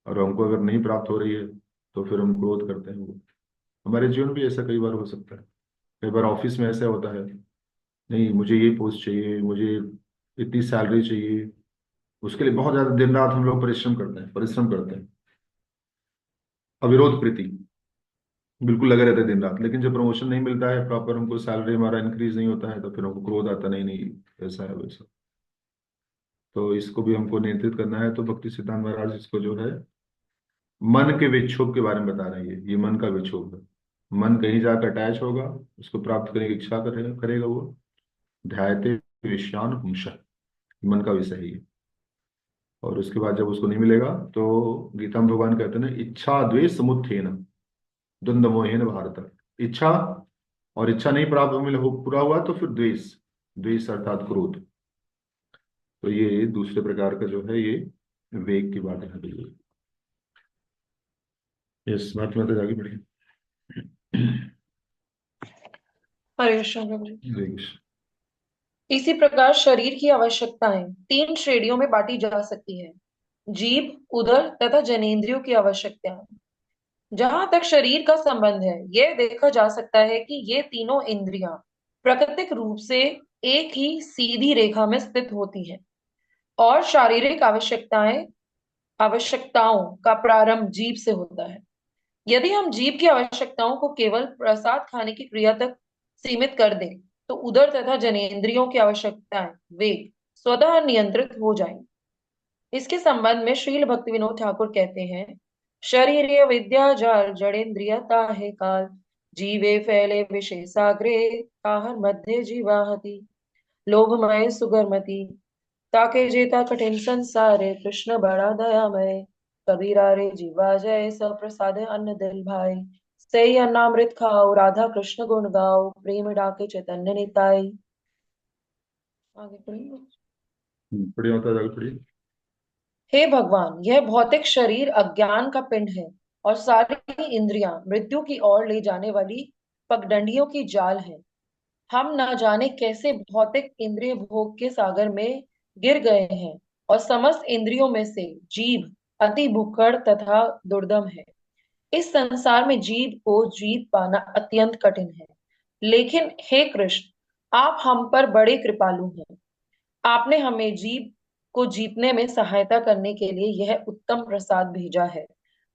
और हमको अगर नहीं प्राप्त हो रही है तो फिर हम क्रोध करते हैं। वो हमारे जीवन में भी ऐसा कई बार हो सकता है। कई बार ऑफिस में ऐसा होता है, नहीं मुझे ये पोस्ट चाहिए, मुझे इतनी सैलरी चाहिए, उसके लिए बहुत ज्यादा दिन रात हम लोग परिश्रम करते हैं, अविरोध प्रीति, बिल्कुल लगे रहते हैं दिन रात। लेकिन जब प्रमोशन नहीं मिलता है, प्रॉपर हमको सैलरी हमारा इंक्रीज नहीं होता है, तो फिर हमको क्रोध आता, नहीं नहीं ऐसा है वैसा। तो इसको भी हमको नियंत्रित करना है। तो भक्ति सिद्धांत महाराज इसको जो है मन के विक्षोभ के बारे में बता रहे हैं। ये मन का विक्षोभ है, मन कहीं जाकर अटैच होगा, उसको प्राप्त करने की इच्छा करेगा वो, ध्यायते विषयान पुंसः, मन का विषय है ये। और उसके बाद जब उसको नहीं मिलेगा तो गीता में भगवान कहते हैं, इच्छा द्वेष समुत्थेन द्वंद्व मोहेन भारत। इच्छा, और इच्छा नहीं प्राप्त पूरा हुआ तो फिर द्वेष, द्वेष अर्थात क्रोध। तो ये दूसरे प्रकार का जो है ये वेग की बात है। यस, बात में तो जाके पढ़िए। हरे कृष्ण प्रभु जी। हरे कृष्ण। इसी प्रकार शरीर की आवश्यकताएं 3 श्रेणियों में बांटी जा सकती है, जीभ, उदर तथा जनेंद्रियों की आवश्यकताएं। जहां तक शरीर का संबंध है, यह देखा जा सकता है कि ये तीनों इंद्रियां प्राकृतिक रूप से एक ही सीधी रेखा में स्थित होती हैं, और शारीरिक आवश्यकताओं का प्रारंभ जीभ से होता है। यदि हम जीभ की आवश्यकताओं को केवल प्रसाद खाने की क्रिया तक सीमित कर दें, तो उदर तथा जनेंद्रियों की आवश्यकताएं वेग स्वतः नियंत्रित हो जाएंगी। इसके संबंध में श्रील भक्ति विनोद ठाकुर कहते हैं, शरीर विद्या जाल जड़ेन्द्रिय ताहे काल, जीवे फैले विशेषाग्रे ताहर मध्य जीवाहति, लोभमय सुगरमति ताके जेता कठिन संसारे, कृष्ण बड़ा दयामय, कबीरा रे जीवा जय, सब प्रसाद अन्न दिल भाई, सही अन्नामृत खाओ, राधा कृष्ण गुण गाओ, प्रेम डाके चैतन्य निताई। आगे पढ़ेंगे। बढ़िया होता है, जाके पढ़िए। हे भगवान, यह भौतिक शरीर अज्ञान का पिंड है, और सारी इंद्रियां मृत्यु की ओर ले जाने वाली पगडंडियों की जाल है। हम न जाने कैसे भौतिक इंद्रिय भोग के सागर में गिर गए हैं, और समस्त इंद्रियों में से जीभ अति भुक्कड़ तथा दुर्दम है। इस संसार में जीभ को जीत पाना अत्यंत कठिन है। लेकिन हे कृष्ण, आप हम पर बड़े कृपालु हैं। आपने हमें जीभ को जीतने में सहायता करने के लिए यह उत्तम प्रसाद भेजा है।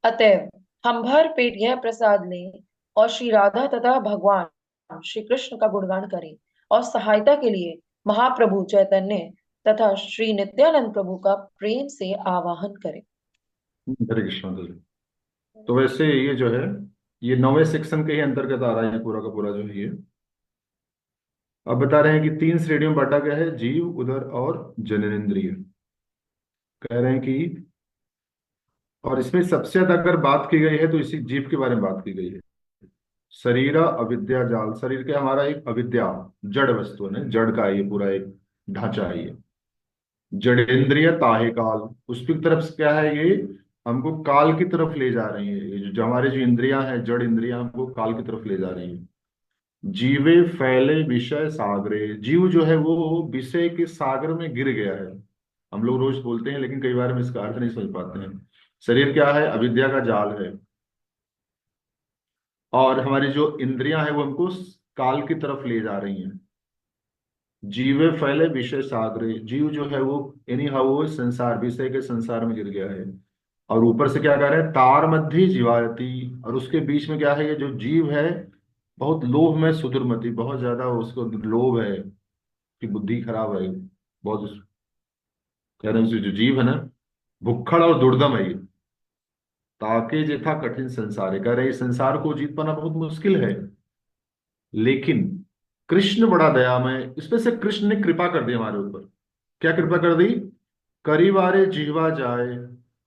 अतएव हम भर पेट यह प्रसाद लें और श्री राधा तथा भगवान श्री कृष्ण का गुणगान करें, और सहायता के लिए महाप्रभु चैतन्य तथा श्री नित्यानंद प्रभु का प्रेम से आवाहन करें। हरे कृष्ण। तो वैसे ये जो है ये 9वें सेक्शन के ही अंतर्गत आ रहा है, ये पूरा का पूरा जो है ये। अब बता रहे हैं कि 3 श्रेणियों में बांटा गया है, जीव, उदर और जननेंद्रिय। कह रहे हैं कि, और इसमें सबसे ज्यादा अगर बात की गई है तो इसी जीव के बारे में बात की गई है। शरीर अविद्या जाल, शरीर के हमारा एक अविद्या जड़ वस्तु है ना, जड़ का ये पूरा एक ढांचा है ये। जड़ेंद्रिय ताहे काल, उसकी तरफ से क्या है ये, हमको काल की तरफ ले जा रही है। ये जो हमारे जो इंद्रियां हैं, जड़ इंद्रियां, हमको काल की तरफ ले जा रही है। जीवे फैले विषय सागरे, जीव जो है वो विषय के सागर में गिर गया है। हम लोग रोज बोलते हैं लेकिन कई बार हम इसका अर्थ नहीं समझ पाते हैं। शरीर क्या है, अविद्या का जाल है, और हमारी जो इंद्रियां हैं वो हमको काल की तरफ ले जा रही हैं। जीवे फैले विषय सागरे, जीव जो है वो यानी हाँ वो संसार विषय के संसार में गिर गया है। और ऊपर से क्या कह रहे हैं, तार मध्य जीवायति, और उसके बीच में क्या है, ये जो जीव है बहुत लोभ में सुदुर्मति, बहुत ज्यादा उसको लोभ है कि बुद्धि खराब है बहुत। कह रहे हैं जो जीव है ना, भुक्खड़ और दुर्दम है ये। ताके जेथा कठिन संसार है, कह रहे हैं इस संसार को जीत पाना बहुत मुश्किल है। लेकिन कृष्ण बड़ा दयामय, इसमें से कृष्ण ने कृपा कर दी हमारे ऊपर। क्या कृपा कर दी, करीवारे जीवा जाए,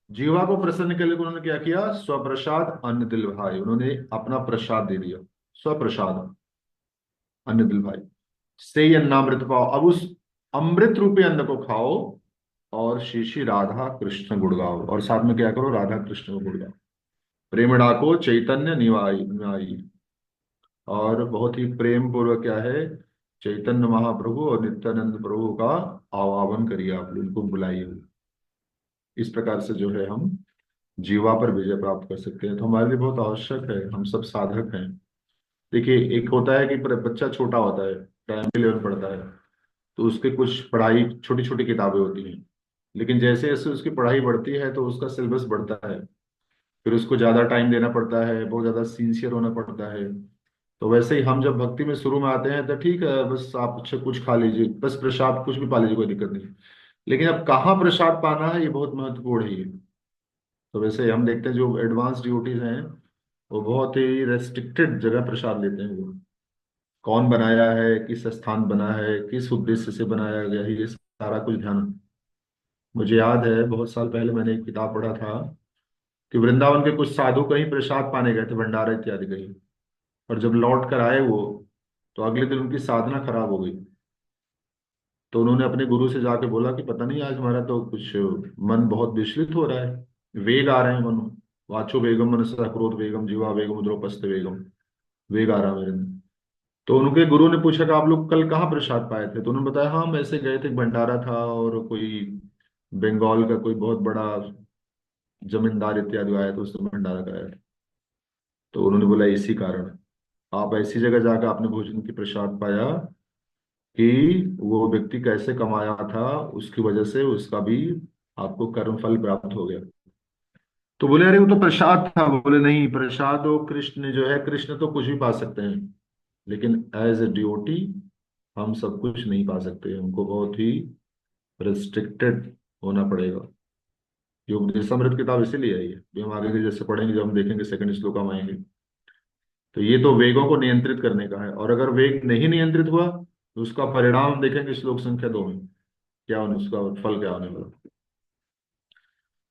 जीवा को प्रसन्न के लिए उन्होंने क्या किया, स्वप्रसाद अन्न दिल भाई, उन्होंने अपना प्रसाद दे दिया। स्वप्रसाद अन्न दिल भाई से ही अन्नामृत पाओ, अब उस अमृत रूपी अन्न को खाओ और श्री श्री राधा कृष्ण गुण गाओ, और साथ में क्या करो, राधा कृष्ण को गुण गाओ। प्रेम डाको चैतन्य निवाई निवाई, और बहुत ही प्रेम पूर्वक क्या है, चैतन्य महाप्रभु और नित्यानंद प्रभु का आवाहन करिए, आप उनको बुलाइए। इस प्रकार से जो है हम जीवा पर विजय प्राप्त कर सकते हैं। तो हमारे लिए बहुत आवश्यक है, हम सब साधक हैं। देखिए एक होता है कि बच्चा छोटा होता है, प्राइमरी लेवल पढ़ता है, तो उसके कुछ पढ़ाई छोटी छोटी किताबें होती हैं। लेकिन जैसे जैसे उसकी पढ़ाई बढ़ती है तो उसका सिलेबस बढ़ता है, फिर उसको ज्यादा टाइम देना पड़ता है, बहुत ज्यादा सिंसियर होना पड़ता है। तो वैसे ही हम जब भक्ति में शुरू में आते हैं तो ठीक है, बस आप अच्छा कुछ खा लीजिए, बस प्रसाद कुछ भी पा लीजिए, कोई दिक्कत नहीं। लेकिन अब कहाँ प्रसाद पाना है ये बहुत महत्वपूर्ण है ये। तो वैसे हम देखते हैं जो एडवांस ड्यूटीज हैं वो बहुत ही रेस्ट्रिक्टेड जगह प्रसाद लेते हैं वो। कौन बनाया है, किस स्थान बना है, किस उद्देश्य से बनाया गया है, ये सारा कुछ ध्यान। मुझे याद है बहुत साल पहले मैंने एक किताब पढ़ा था कि वृंदावन के कुछ साधु कहीं प्रसाद पाने गए थे, भंडारा इत्यादि कहीं, और जब लौट कर आए वो, तो अगले दिन उनकी साधना खराब हो गई। तो उन्होंने अपने गुरु से जाके बोला कि पता नहीं आज हमारा तो कुछ मन बहुत विचलित हो रहा है, वेग आ रहे हैं मन, वाचो वेगम मनसा क्रोध वेगम जीवा वेगम द्रौपस्थ वेगम, वेग आ रहा है मेरे अंदर। तो उनके गुरु ने पूछा कि आप लोग कल कहाँ प्रसाद पाए थे, तो उन्होंने बताया हाँ हम ऐसे गए थे, भंडारा था और कोई बंगाल का कोई बहुत बड़ा जमींदार इत्यादि आया था, उसने भंडारा कराया था। तो उन्होंने बोला इसी कारण आप ऐसी जगह जाकर आपने भोजन की प्रसाद पाया कि वो व्यक्ति कैसे कमाया था, उसकी वजह से उसका भी आपको कर्म फल प्राप्त हो गया। तो बोले अरे वो तो प्रसाद था, बोले नहीं प्रसाद वो कृष्ण जो है, कृष्ण तो कुछ भी पा सकते हैं, लेकिन एज ए ड्यूटी हम सब कुछ नहीं पा सकते, हमको बहुत ही रिस्ट्रिक्टेड होना पड़ेगा। ये उपदेशामृत किताब इसीलिए है ये, भी हम आगे के जैसे पढ़ेंगे, जब हम देखेंगे सेकंड श्लोक में आएंगे। तो ये तो वेगों को नियंत्रित करने का है, और अगर वेग नहीं नियंत्रित हुआ तो उसका परिणाम हम देखेंगे श्लोक संख्या 2 में, क्या होने उसका फल क्या होने वाला।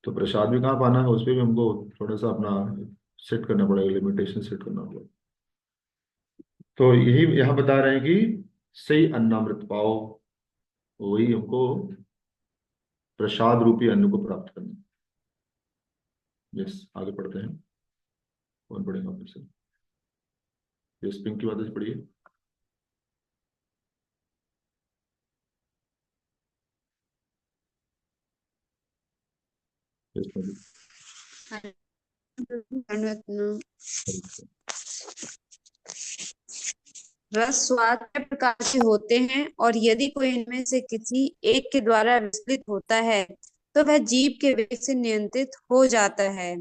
तो प्रसाद भी कहाँ पाना है, उस पर भी हमको थोड़ा सा अपना सेट करना पड़ेगा, लिमिटेशन सेट करना पड़ेगा। तो यही यहाँ बता रहे हैं कि सही अन्नामृत पाओ, वही हमको प्रसाद रूपी अन्न को प्राप्त करना। यस आगे पढ़ते हैं, कौन पढ़ेगा फिर से, यस पिंक की बात से पढ़िए। यस पढ़िए। रस स्वाद के प्रकार के होते हैं, और यदि कोई इनमें से किसी एक के द्वारा विचलित होता है तो वह जीभ के वेग से नियंत्रित हो जाता है।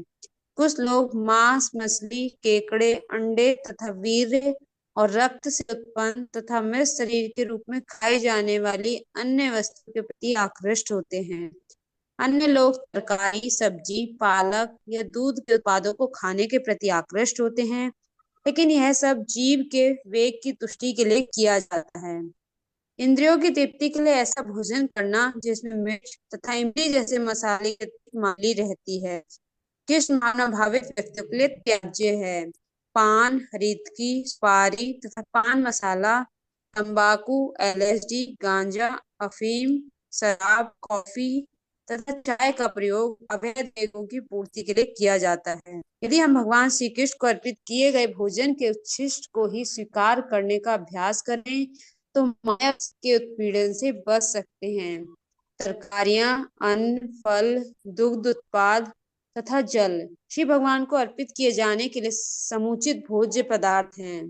कुछ लोग मांस, मछली, केकड़े, अंडे तथा वीर्य और रक्त से उत्पन्न तथा मृत शरीर के रूप में खाई जाने वाली अन्य वस्तु के प्रति आकृष्ट होते हैं। अन्य लोग तरकारी, सब्जी, पालक या दूध के उत्पादों को खाने के प्रति आकृष्ट होते हैं, लेकिन यह सब जीव के वेग की तुष्टि के लिए किया जाता है। इंद्रियों की तृप्ति के लिए ऐसा भोजन करना जिसमें मिर्च तथा इमली जैसे मसाले की माली रहती है, किस मानव भावित व्यक्तियों के लिए त्याज्य है। पान, हरितकी, सुपारी तथा पान मसाला, तंबाकू, एलएसडी, गांजा, अफीम, शराब, कॉफी तथा चाय का प्रयोग अवैध वेगों की पूर्ति के लिए किया जाता है। यदि हम भगवान श्री कृष्ण को अर्पित किए गए भोजन के उच्छिष्ट को ही स्वीकार करने का अभ्यास करें तो माया के उत्पीड़न से बच सकते हैं। तरकारियां, अन्न, फल, दुग्ध उत्पाद, तथा जल श्री भगवान को अर्पित किए जाने के लिए समुचित भोज्य पदार्थ हैं।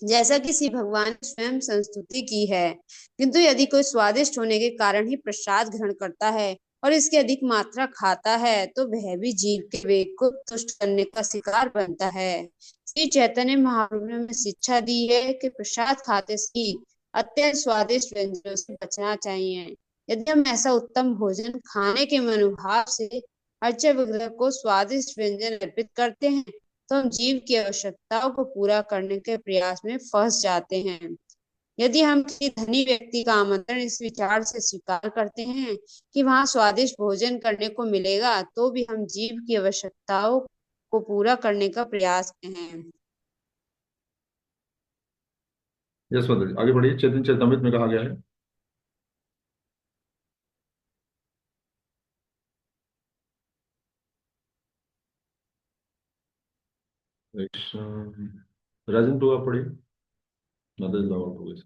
जैसा कि श्री भगवान ने स्वयं संस्तुति की है, किंतु यदि कोई स्वादिष्ट होने के कारण ही प्रसाद ग्रहण करता है और इसकी अधिक मात्रा खाता है तो वह भी जीव के वेग को तुष्ट करने का शिकार बनता है। श्री चैतन्य महाप्रभु ने हमें शिक्षा दी है कि प्रसाद खाते ही अत्यंत स्वादिष्ट व्यंजनों से बचना चाहिए। यदि हम ऐसा उत्तम भोजन खाने के मनोभाव से अर्चा विग्रह को स्वादिष्ट व्यंजन अर्पित करते हैं तो हम जीव की आवश्यकताओं को पूरा करने के प्रयास में फंस जाते हैं। यदि हम किसी धनी व्यक्ति का आमंत्रण इस विचार से स्वीकार करते हैं कि वहां स्वादिष्ट भोजन करने को मिलेगा तो भी हम जीव की आवश्यकताओं को पूरा करने का प्रयास करते हैं। यस माता जी, आगे बढ़िए। चैतन्य चरितमृत में कहा गया है, राजन तो आप पढ़िए, मदद लॉर्ड हो गए।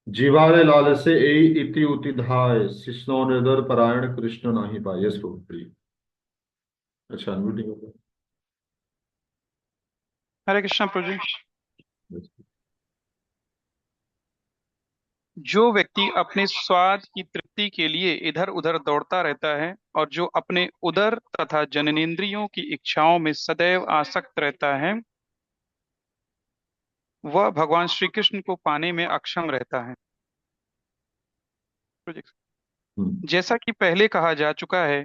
जीवारे लाल से ए इति उति धाय शिष्णो निर्दर परायण कृष्ण नाही पाए। यस प्रभु पढ़िए। अच्छा, अनम्यूट नहीं होगा। हरे कृष्णा प्रभु जी। Yes. जो व्यक्ति अपने स्वाद की तृप्ति के लिए इधर उधर दौड़ता रहता है और जो अपने उदर तथा जननेंद्रियों की इच्छाओं में सदैव आसक्त रहता है वह भगवान श्री कृष्ण को पाने में अक्षम रहता है। जैसा कि पहले कहा जा चुका है,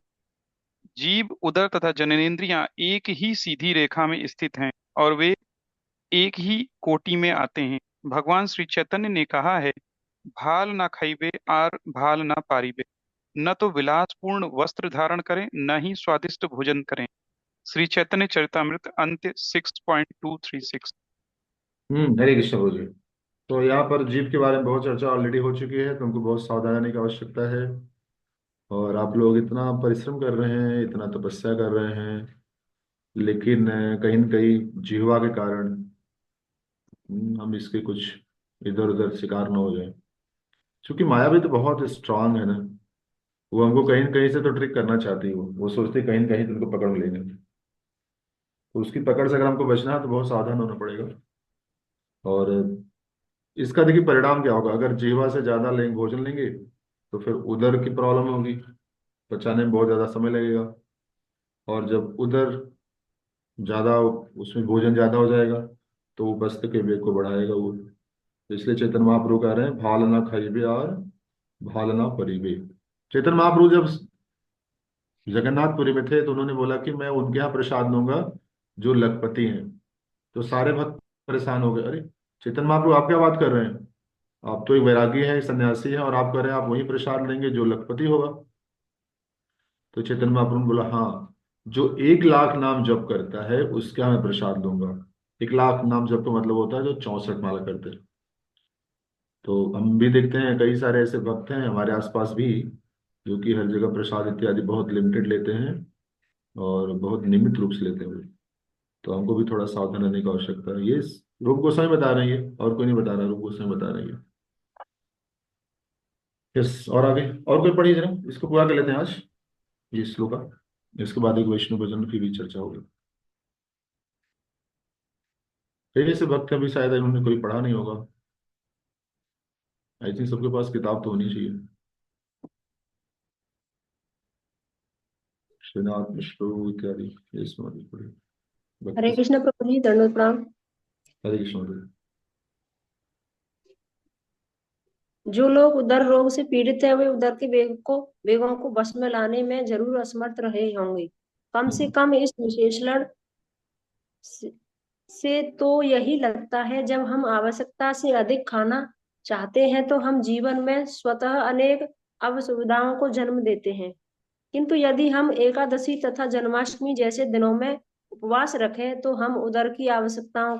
जीव, उदर तथा जननेंद्रियां एक ही सीधी रेखा में स्थित हैं और वे एक ही कोटि में आते हैं। भगवान श्री चैतन्य ने कहा है, भाल ना खाइबे आर भाल ना पारिबे, न तो विलासपूर्ण वस्त्र धारण करें न ही स्वादिष्ट भोजन करें। श्री चैतन्य चरितमृत अंत्य 6.236। हरे कृष्ण प्रभु जी। तो यहाँ पर जीव के बारे में बहुत चर्चा ऑलरेडी हो चुकी है, तो हमको बहुत सावधान रहने की आवश्यकता है। और आप लोग इतना परिश्रम कर रहे हैं, इतना तपस्या कर रहे हैं, लेकिन कहीं न कहीं जीवा के कारण हम इसके कुछ इधर उधर शिकार न हो जाए। क्योंकि माया भी तो बहुत स्ट्रांग है ना, वो हमको कहीं न कहीं से तो ट्रिक करना चाहती है। वो सोचती है कहीं न कहीं तुमको पकड़ लेंगे, तो उसकी पकड़ से अगर हमको बचना है तो बहुत सावधान होना पड़ेगा। और इसका देखिए परिणाम क्या होगा, अगर जीवा से ज्यादा लेंगे, भोजन लेंगे, तो फिर उदर की प्रॉब्लम होगी, पचाने में बहुत ज्यादा समय लगेगा। और जब उधर ज्यादा, उसमें भोजन ज्यादा हो जाएगा तो वो बस्त के वेग को बढ़ाएगा वो। तो इसलिए चैतन्य महाप्रभु कह रहे हैं, भाल ना खाइबे और भाल ना परिबे। चैतन्य महाप्रभु जब जगन्नाथपुरी में थे तो उन्होंने बोला कि मैं उनके यहाँ प्रसाद लूंगा जो लखपति हैं। तो सारे भक्त परेशान हो गए, अरे चैतन्य महाप्रभु आप क्या बात कर रहे हैं, आप तो एक वैरागी हैं, एक सन्यासी हैं, और आप कह रहे हैं आप वही प्रसाद लेंगे जो लखपति होगा। तो चैतन्य महाप्रभु ने बोला, हाँ, जो 1 लाख नाम जप करता है उसका मैं प्रसाद दूंगा। 1 लाख नाम जप का मतलब होता है जो 64 माला करते हैं। तो हम भी देखते हैं कई सारे ऐसे भक्त हैं हमारे आसपास भी, जो कि हर जगह प्रसाद इत्यादि बहुत लिमिटेड लेते हैं और बहुत नियमित रूप से लेते हैं। तो हमको भी थोड़ा सावधान रहने की आवश्यकता है। ये रूप गोस्वामी बता रही है, और कोई नहीं बता रहा, रूप गोस्वामी बता रही है। यस, और आगे और कोई पढ़िए जरा, इसको पूरा कर लेते हैं आज ये श्लोका। इसके बाद एक वैष्णव भजन की भी चर्चा होगी। कई से भक्त अभी शायद इन्होंने कोई पढ़ा नहीं होगा। आई थिंक सबके पास किताब तो होनी चाहिए। श्रीनाथ मिश्र इत्यादि ये समाधि पढ़े। हरे भक्ति। कृष्ण प्रभु जी, दंडवत प्रणाम। हरे कृष्ण। जो लोग उदर रोग से पीड़ित है वे उदर के वेगों को बस में लाने में जरूर असमर्थ रहे होंगे। कम से कम इस विश्लेषण से तो यही लगता है, जब हम आवश्यकता से अधिक खाना चाहते हैं तो हम जीवन में स्वतः अनेक असुविधाओं को जन्म देते हैं। किंतु यदि हम एकादशी तथा जन्माष्टमी जैसे दिनों में उपवास रखें तो हम उदर की आवश्यकताओं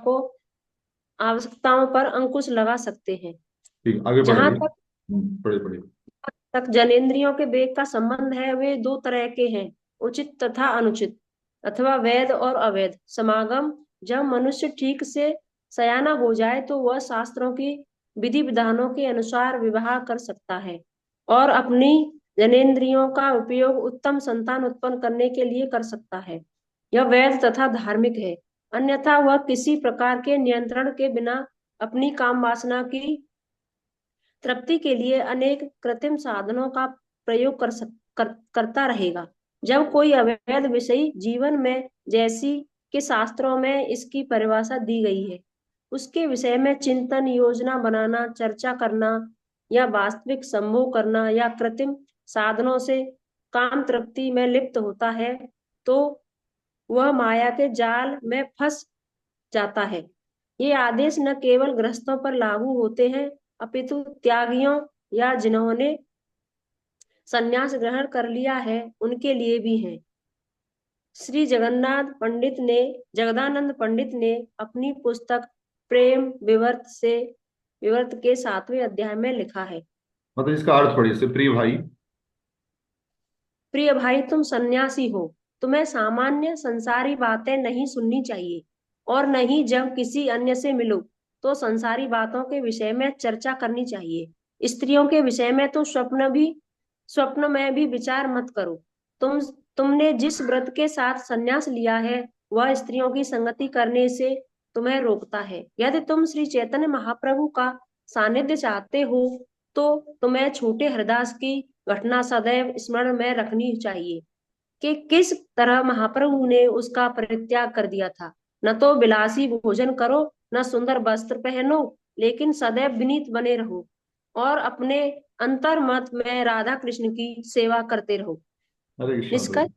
पर अंकुश लगा सकते हैं। ठीक, आगे जहां बढ़ाइए। पढ़े पढ़े। तक जनेंद्रियों के वेग का संबंध है, वे दो तरह के हैं, उचित तथा अनुचित, अथवा वैध और अवैध समागम। जब मनुष्य ठीक से सयाना हो जाए तो वह शास्त्रों की विधि विधानों के अनुसार विवाह कर सकता है और अपनी जनेंद्रियों का उपयोग उत्तम संतान उत्पन्न करने के लिए कर सकता है। यह वैध तथा धार्मिक है, अन्यथा वह किसी प्रकार के नियंत्रण के बिना अपनी काम वासना की तृप्ति के लिए अनेक कृत्रिम साधनों का प्रयोग करता रहेगा। जब कोई अवैध विषय जीवन में, जैसी कि शास्त्रों में इसकी परिभाषा दी गई है, उसके विषय में चिंतन, योजना बनाना, चर्चा करना या वास्तविक संभोग करना या कृत्रिम साधनों से काम तृप्ति में लिप्त होता है, तो वह माया के जाल में फंस जाता है। ये आदेश न केवल गृहस्थों पर लागू होते हैं, अपितु त्यागियों या जिन्होंने संन्यास ग्रहण कर लिया है उनके लिए भी है। श्री जगदानंद पंडित ने अपनी पुस्तक प्रेम विवर्त के 7वें अध्याय में लिखा है, मतलब इसका अर्थ पढ़िए से, प्रिय भाई तुम सन्यासी हो, तुम्हें सामान्य संसारी बातें नहीं सुननी चाहिए, और नहीं जब किसी अन्य से मिलो तो संसारी बातों के विषय में चर्चा करनी चाहिए। स्त्रियों के विषय में तो स्वप्न में भी विचार मत करो। तुमने जिस व्रत के साथ संन्यास लिया है वह स्त्रियों की संगति करने से तुम्हें रोकता है। यदि तुम श्री चैतन्य महाप्रभु का सानिध्य चाहते हो तो तुम्हें छोटे हरदास की घटना सदैव स्मरण में रखनी चाहिए कि किस तरह महाप्रभु ने उसका परित्याग कर दिया था। न तो विलासी भोजन करो, न सुंदर वस्त्र पहनो, लेकिन सदैव विनीत बने रहो और अपने अंतर्मत में राधा कृष्ण की सेवा करते रहो। हरे कृष्ण निष्कर्ष,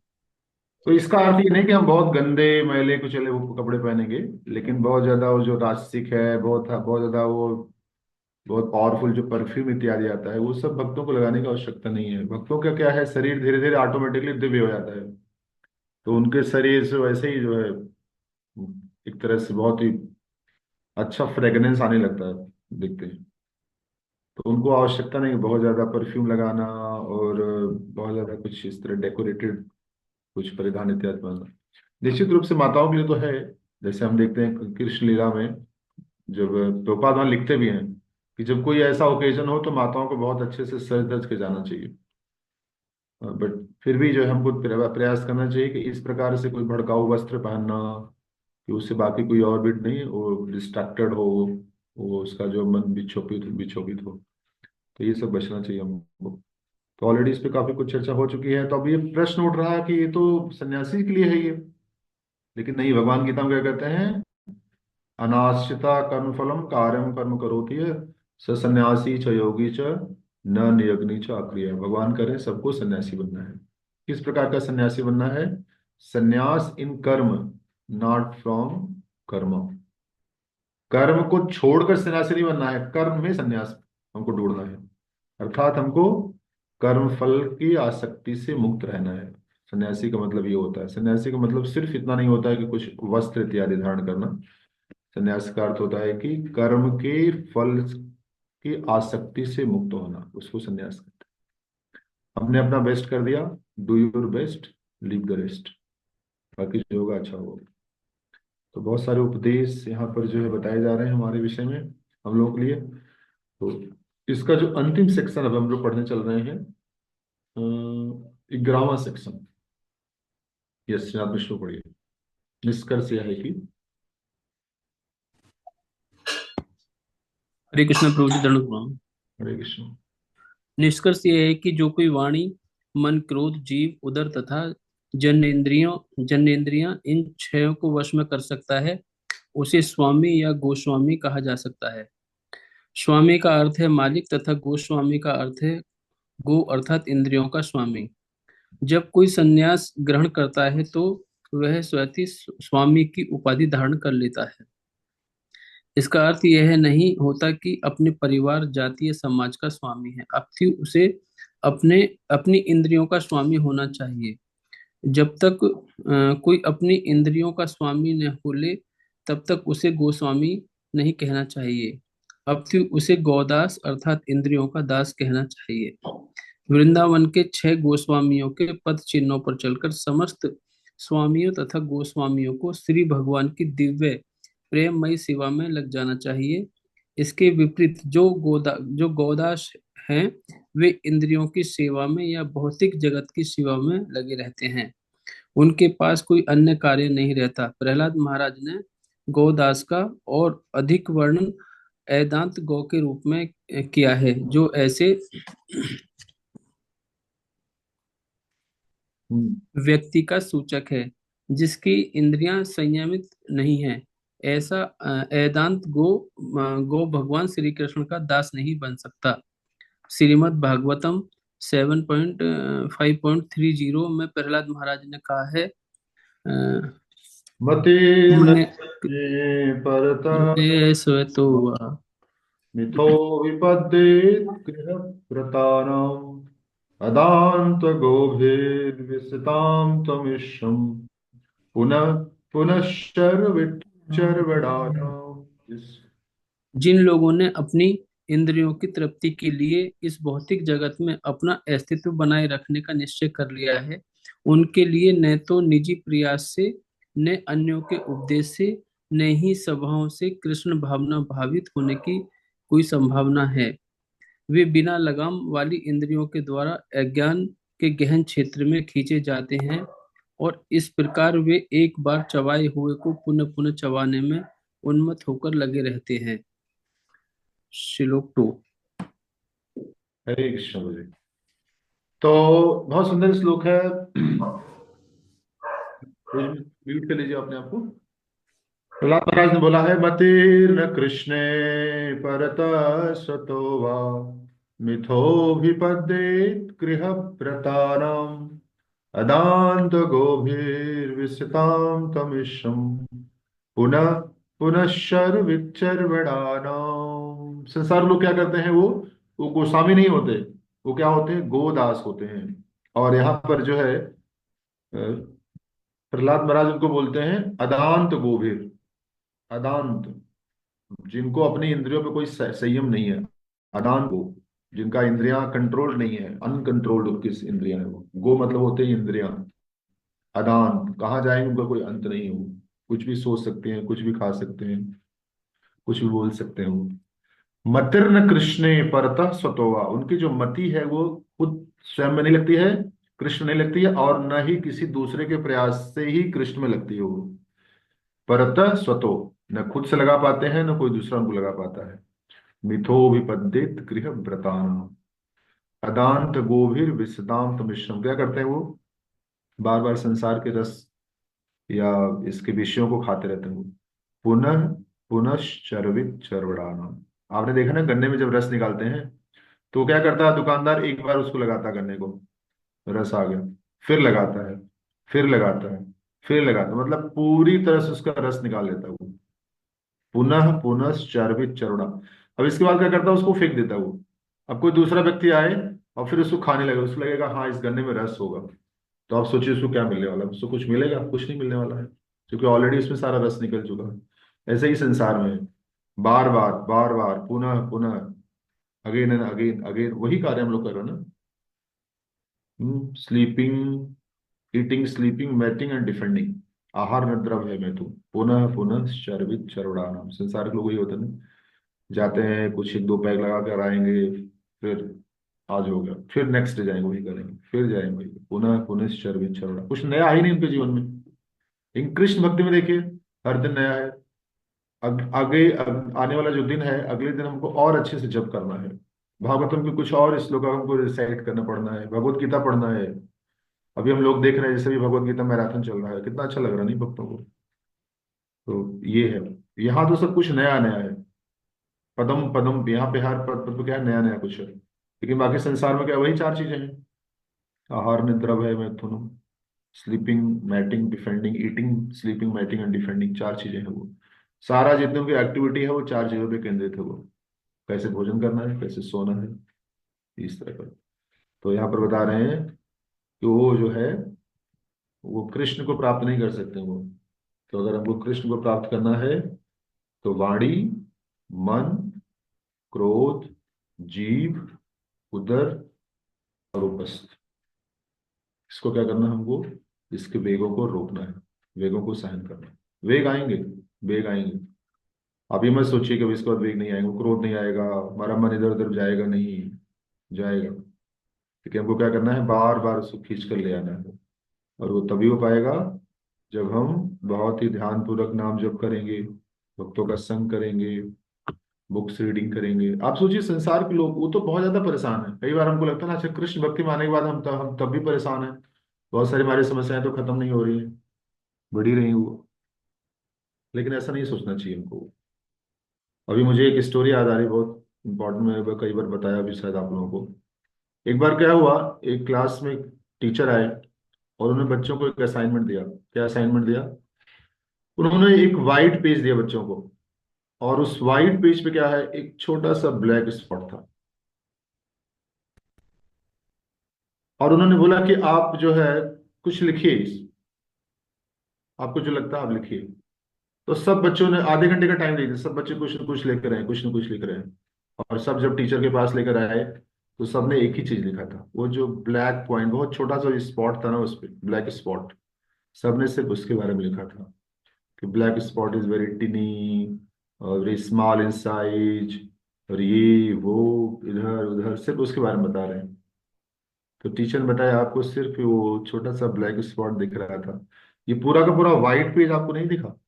तो इसका अर्थ ये नहीं कि हम बहुत गंदे मैले कुचले वो कपड़े पहनेंगे, लेकिन बहुत ज्यादा वो जो राजसिक है, बहुत बहुत ज्यादा वो बहुत पावरफुल जो परफ्यूम इत्यादि आता है, वो सब भक्तों को लगाने की आवश्यकता नहीं है। भक्तों का क्या है, शरीर धीरे धीरे ऑटोमेटिकली दिव्य हो जाता है, तो उनके शरीर से वैसे ही जो है एक तरह से बहुत ही अच्छा फ्रेग्रेंस आने लगता है, दिखते हैं। तो उनको आवश्यकता नहीं है बहुत ज्यादा परफ्यूम लगाना और बहुत ज्यादा कुछ इस तरह डेकोरेटेड कुछ परिधान इत्यादि पहनना। निश्चित रूप से माताओं के लिए तो है, जैसे हम देखते हैं कृष्ण लीला में, जब प्रभुपाद वहां लिखते भी हैं कि जब कोई ऐसा ओकेजन हो तो माताओं को बहुत अच्छे से सज धज के जाना चाहिए। बट फिर भी जो है हमको प्रयास करना चाहिए कि इस प्रकार से कोई भड़काऊ वस्त्र पहनना कि उससे बाकी कोई और भी नहीं वो डिस्ट्रैक्टेड हो, वो उसका जो मन विक्षोभित विक्षोभित हो, तो ये सब बचना चाहिए हमको। तो ऑलरेडी इस पे काफी कुछ चर्चा हो चुकी है। तो अब ये प्रश्न उठ रहा है कि ये तो सन्यासी के लिए है ये, लेकिन नहीं, भगवान गीता में क्या कहते हैं, अनाश्रिता कर्म फलम कार्यम कर्म करोति स सन्यासी च योगी च न नियग्नि च अक्रिय। भगवान कह रहे हैं सबको सन्यासी बनना है। किस प्रकार का सन्यासी बनना है, सन्यास इन कर्म, नॉट फ्रॉम कर्म। कर्म को छोड़कर सन्यासी नहीं बनना है, कर्म में सन्यास हमको ढूंढना है, अर्थात हमको कर्म फल की आसक्ति से मुक्त रहना है। सन्यासी का मतलब ये होता है। सन्यासी का मतलब सिर्फ इतना नहीं होता है कि कुछ वस्त्र इत्यादि धारण करना। सन्यास का अर्थ होता है कि कर्म के फल की आसक्ति से मुक्त होना, उसको सन्यास कहते हैं। हमने अपना बेस्ट कर दिया, do your best, leave the rest, बाकी जो होगा अच्छा होगा। तो बहुत सारे उपदेश यहाँ पर जो है बताए जा रहे हैं हमारे विषय में, हम लोगों के लिए। तो इसका जो अंतिम सेक्शन अब हम लोग पढ़ने चल रहे हैं, 11वां सेक्शन। यस आप विष्णु पढ़िए। निष्कर्ष यह है कि, हरे कृष्ण प्रभु जी, दंड प्रणाम। हरे कृष्ण। निष्कर्ष ये है कि जो कोई वाणी, मन, क्रोध, जीव, उदर तथा जन्नेन्द्रियां इन छयों को वश में कर सकता है, उसे स्वामी या गोस्वामी कहा जा सकता है। स्वामी का अर्थ है मालिक तथा गोस्वामी का अर्थ है गो अर्थात इंद्रियों का स्वामी। जब कोई संन्यास ग्रहण करता है तो वह स्वयं स्वामी की उपाधि धारण कर लेता है। इसका अर्थ यह नहीं होता कि अपने परिवार, जातीय, समाज का स्वामी है, अपितु उसे अपनी इंद्रियों का स्वामी होना चाहिए। जब तक कोई अपनी इंद्रियों का स्वामी न हो ले तब तक उसे गोस्वामी नहीं कहना चाहिए, अपितु उसे गौदास अर्थात इंद्रियों का दास कहना चाहिए। वृंदावन के 6 गोस्वामियों के पद चिन्हों पर चलकर समस्त स्वामियों तथा गोस्वामियों को श्री भगवान की दिव्य प्रेममयी सेवा में लग जाना चाहिए। इसके विपरीत जो गौदास हैं वे इंद्रियों की सेवा में या भौतिक जगत की सेवा में लगे रहते हैं। उनके पास कोई अन्य कार्य नहीं रहता। प्रहलाद महाराज ने गौदास का और अधिक वर्णन वेदांत गौ के रूप में किया है, जो ऐसे व्यक्ति का सूचक है जिसकी इंद्रियां संयमित नहीं है। ऐसा वेदांत गो भगवान श्री कृष्ण का दास नहीं बन सकता। श्रीमद् भागवतम 7.5.30 में प्रहलाद महाराज ने कहा है, मति हमने परता स्वतो वा मिथो विपद्येत गृहव्रतानाम् अदान्त गोभिर्विसतां त्वमिषम् पुनः पुनश्चर्विच्चर्वणानाम्। जिन लोगों ने अपनी इंद्रियों की तृप्ति के लिए इस भौतिक जगत में अपना अस्तित्व बनाए रखने का निश्चय कर लिया है, उनके लिए न तो निजी प्रयास से, न अन्यों के उपदेश से, न ही सभाओं से कृष्ण भावना भावित होने की कोई संभावना है। वे बिना लगाम वाली इंद्रियों के द्वारा अज्ञान के गहन क्षेत्र में खींचे जाते हैं और इस प्रकार वे एक बार चबाए हुए को पुनः पुनः चबाने में उन्मत्त होकर लगे रहते हैं। श्लोक 2। हरे कृष्ण जी। तो बहुत सुंदर श्लोक है। म्यूट कर लीजिए अपने आप को। प्रहलाद महाराज ने बोला है, मतिर्न कृष्णे परतः स्वतो वा मिथोभिपद्येत गृहव्रतानाम् अदान्त गोभिर्विसतां तमिषम् पुनः पुनश्चर्विच्चर्वणानाम्। संसार लोग क्या करते हैं, वो गोस्वामी नहीं होते, वो क्या होते हैं, गोदास होते हैं। और यहाँ पर जो है प्रहलाद महाराज उनको बोलते हैं अदांत गोभिर। अदांत, जिनको अपनी इंद्रियों पे कोई संयम नहीं है। अदांत गो, जिनका इंद्रियां कंट्रोल नहीं है, अनकंट्रोल्ड उनकी इंद्रियां है। वो गो मतलब होते हैं इंद्रियां। अदांत, कहाँ जाएंगे उनका कोई अंत नहीं है। वो कुछ भी सोच सकते हैं, कुछ भी खा सकते हैं, कुछ भी बोल सकते हैं। वो मतिर्न कृष्णे परतः स्वतोवा, उनकी जो मति है वो खुद स्वयं में नहीं लगती है, कृष्ण नहीं लगती है, और न ही किसी दूसरे के प्रयास से ही कृष्ण में लगती है। वो परतः स्वतो, न खुद से लगा पाते हैं, न कोई दूसरा उनको लगा पाता है। मिथो विपद्येत गृह व्रतान अदांत गोभिर विसदांत मिश्रम, क्या करते हैं वो बार बार संसार के रस या इसके विषयों को खाते रहते हैं। पुनः पुनश्चर्वित चर्वणानाम, आपने देखा ना गन्ने में जब रस निकालते हैं तो क्या करता है दुकानदार, एक बार उसको लगाता है गन्ने को, रस आ गया, फिर लगाता है, फिर लगाता है, फिर लगाता है, मतलब पूरी तरह से उसका रस निकाल लेता है वो। पुनः पुनश्चर्वित चर्वणा, अब इसके बाद क्या करता है, उसको फेंक देता है वो। अब कोई दूसरा व्यक्ति आए और फिर उसको खाने लगे, उसको लगेगा हाँ इस गन्ने में रस होगा, तो आप सोचिए उसको क्या मिलने वाला है। उसको कुछ मिलेगा? कुछ नहीं मिलने वाला है, क्योंकि ऑलरेडी उसमें सारा रस निकल चुका है। ऐसे ही संसार में बार बार बार पुनः पुनः अगेन एंड अगेन अगेन वही कार्य हम लोग कर रहे हैं ना। Sleeping, eating, sleeping, mating and defending, आहार निद्रा भय में तू पुनः पुनः शर्वित चरुड़ानाम। संसार के लोग वही होते हैं ना, जाते हैं कुछ एक दो पैग लगा कर आएंगे, फिर आज हो गया, फिर नेक्स्ट डे जाएंगे वही करेंगे, फिर जाएंगे वही, पुनः पुनः शर्वित चरुड़ा, कुछ नया ही नहीं उनके जीवन में। लेकिन कृष्ण भक्ति में देखिए हर दिन नया है। आने वाला जो दिन है, अगले दिन हमको और अच्छे से जप करना है, भागवतम के कुछ और श्लोक हमको रिसाइट करना पड़ना है, भगवत गीता पढ़ना है। अभी हम लोग देख रहे हैं जैसे भी भगवत गीता मैराथन चल रहा है, कितना अच्छा लग रहा है नहीं भक्तों को। तो ये है, यहाँ तो सब कुछ नया नया है। पदम पदम, यहाँ पे हर पद पद पे क्या है, नया नया कुछ है। लेकिन बाकी संसार में क्या वही चार चीजें हैं, आहार निद्रा भय मैथुन, sleeping mating defending, eating sleeping mating and defending, चार चीजें हैं वो। सारा जितने उनकी एक्टिविटी है वो चार चीजों पे केंद्रित है। वो कैसे भोजन करना है, कैसे सोना है, इस तरह का। तो यहाँ पर बता रहे हैं कि वो जो है वो कृष्ण को प्राप्त नहीं कर सकते वो। तो अगर हमको कृष्ण को प्राप्त करना है तो वाणी, मन, क्रोध, जीव, उदर और उपस्थ, इसको क्या करना है हमको, इसके वेगों को रोकना है, वेगों को सहन करना है। वेग आएंगे, वेग आएंगे, आप ये मत सोचिए कि अब इसके बाद वेग नहीं आएगा, क्रोध नहीं आएगा, हमारा मन इधर उधर जाएगा, नहीं जाएगा। क्योंकि हमको क्या करना है, बार बार उसको खींच कर ले आना है। और वो तभी हो पाएगा जब हम बहुत ही ध्यान पूर्वक नाम जप करेंगे, भक्तों का संग करेंगे, बुक्स रीडिंग करेंगे। आप सोचिए संसार के लोग वो तो बहुत ज्यादा परेशान है। कई बार हमको लगता है ना, अच्छा कृष्ण भक्ति माने के बाद हम तब भी परेशान हैं। बहुत सारी हमारी समस्याएं तो खत्म नहीं हो रही हैं, बढ़ी रही हैं वो। लेकिन ऐसा नहीं सोचना चाहिए हमको। अभी मुझे एक स्टोरी याद आ रही, बहुत इंपॉर्टेंट, मैं कई बार बताया भी शायद आप लोगों को। एक बार क्या हुआ, एक क्लास में एक टीचर आए और उन्होंने बच्चों को एक असाइनमेंट दिया। क्या असाइनमेंट दिया? उन्होंने एक वाइट पेज दिया बच्चों को, और उस वाइट पेज पे क्या है, एक छोटा सा ब्लैक स्पॉट था। और उन्होंने बोला कि आप जो है कुछ लिखिए, आपको जो लगता है आप लिखिए। तो सब बच्चों ने आधे घंटे का टाइम दे दिया, सब बच्चे कुछ न कुछ लिख रहे हैं, कुछ न कुछ लिख रहे हैं। और सब जब टीचर के पास लेकर आए तो सबने एक ही चीज लिखा था, वो जो ब्लैक पॉइंट, बहुत छोटा सा स्पॉट था ना उस पे, ब्लैक स्पॉट। सबने सिर्फ उसके बारे में लिखा था कि ब्लैक स्पॉट इज वेरी टिनी और वेरी स्मॉल इन साइज, और ये वो इधर उधर सिर्फ उसके बारे में बता रहे हैं। तो टीचर ने बताया आपको सिर्फ वो छोटा सा ब्लैक स्पॉट दिख रहा था, ये पूरा का पूरा व्हाइट पेज आपको नहीं दिखा।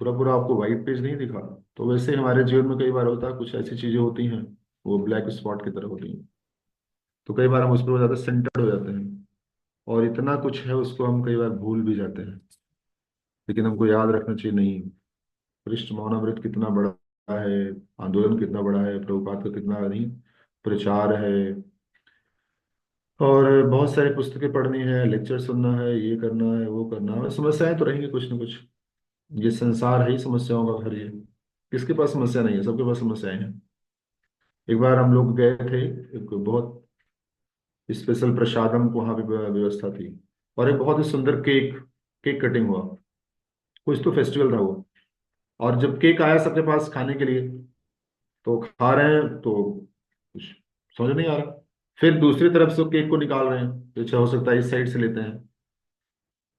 पूरा पूरा आपको व्हाइट पेज नहीं दिखा। तो वैसे ही हमारे जीवन में कई बार होता है, कुछ ऐसी चीजें होती हैं वो ब्लैक स्पॉट की तरह होती हैं। तो कई बार हम उस पर बहुत ज्यादा सेंटर्ड हो जाते हैं, और इतना कुछ है उसको हम कई बार भूल भी जाते हैं। लेकिन हमको याद रखना चाहिए, नहीं, कृष्ण मौनामृत कितना बड़ा है, आंदोलन कितना बड़ा है, प्रभुपाद का कितना नहीं प्रचार है, और बहुत सारी पुस्तकें पढ़नी है, लेक्चर सुनना है, ये करना है, वो करना है। समस्याएं तो रहेंगी कुछ ना कुछ, ये संसार है ही समस्याओं का घर। ये किसके पास समस्या नहीं है? सबके पास समस्याएं हैं। एक बार हम लोग गए थे, एक बहुत स्पेशल प्रसादम को वहाँ पे व्यवस्था थी, और एक बहुत ही सुंदर केक केक कटिंग हुआ। कुछ तो फेस्टिवल था वो। और जब केक आया सबके पास खाने के लिए, तो खा रहे हैं तो कुछ समझ नहीं आ रहा। फिर दूसरी तरफ से केक को निकाल रहे हैं, तो अच्छा हो सकता है इस साइड से लेते हैं,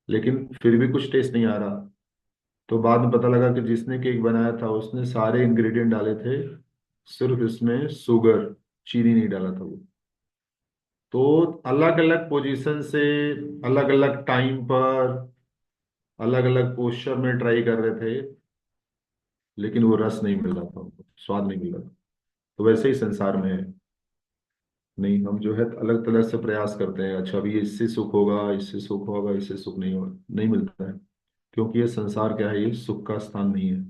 लेकिन फिर भी कुछ टेस्ट नहीं आ रहा। तो बाद में पता लगा कि जिसने केक बनाया था उसने सारे इंग्रेडिएंट डाले थे, सिर्फ इसमें शुगर, चीनी नहीं डाला था वो। तो अलग अलग पोजीशन से, अलग अलग टाइम पर, अलग अलग पोस्चर में ट्राई कर रहे थे, लेकिन वो रस नहीं मिल रहा था उनको, स्वाद नहीं मिल रहा था। तो वैसे ही संसार में है, नहीं, हम जो है अलग तरह से प्रयास करते हैं, अच्छा अभी इससे सुख होगा, इससे सुख होगा, इससे सुख नहीं होगा, नहीं मिलता है। क्योंकि ये संसार क्या है, ये सुख का स्थान नहीं है।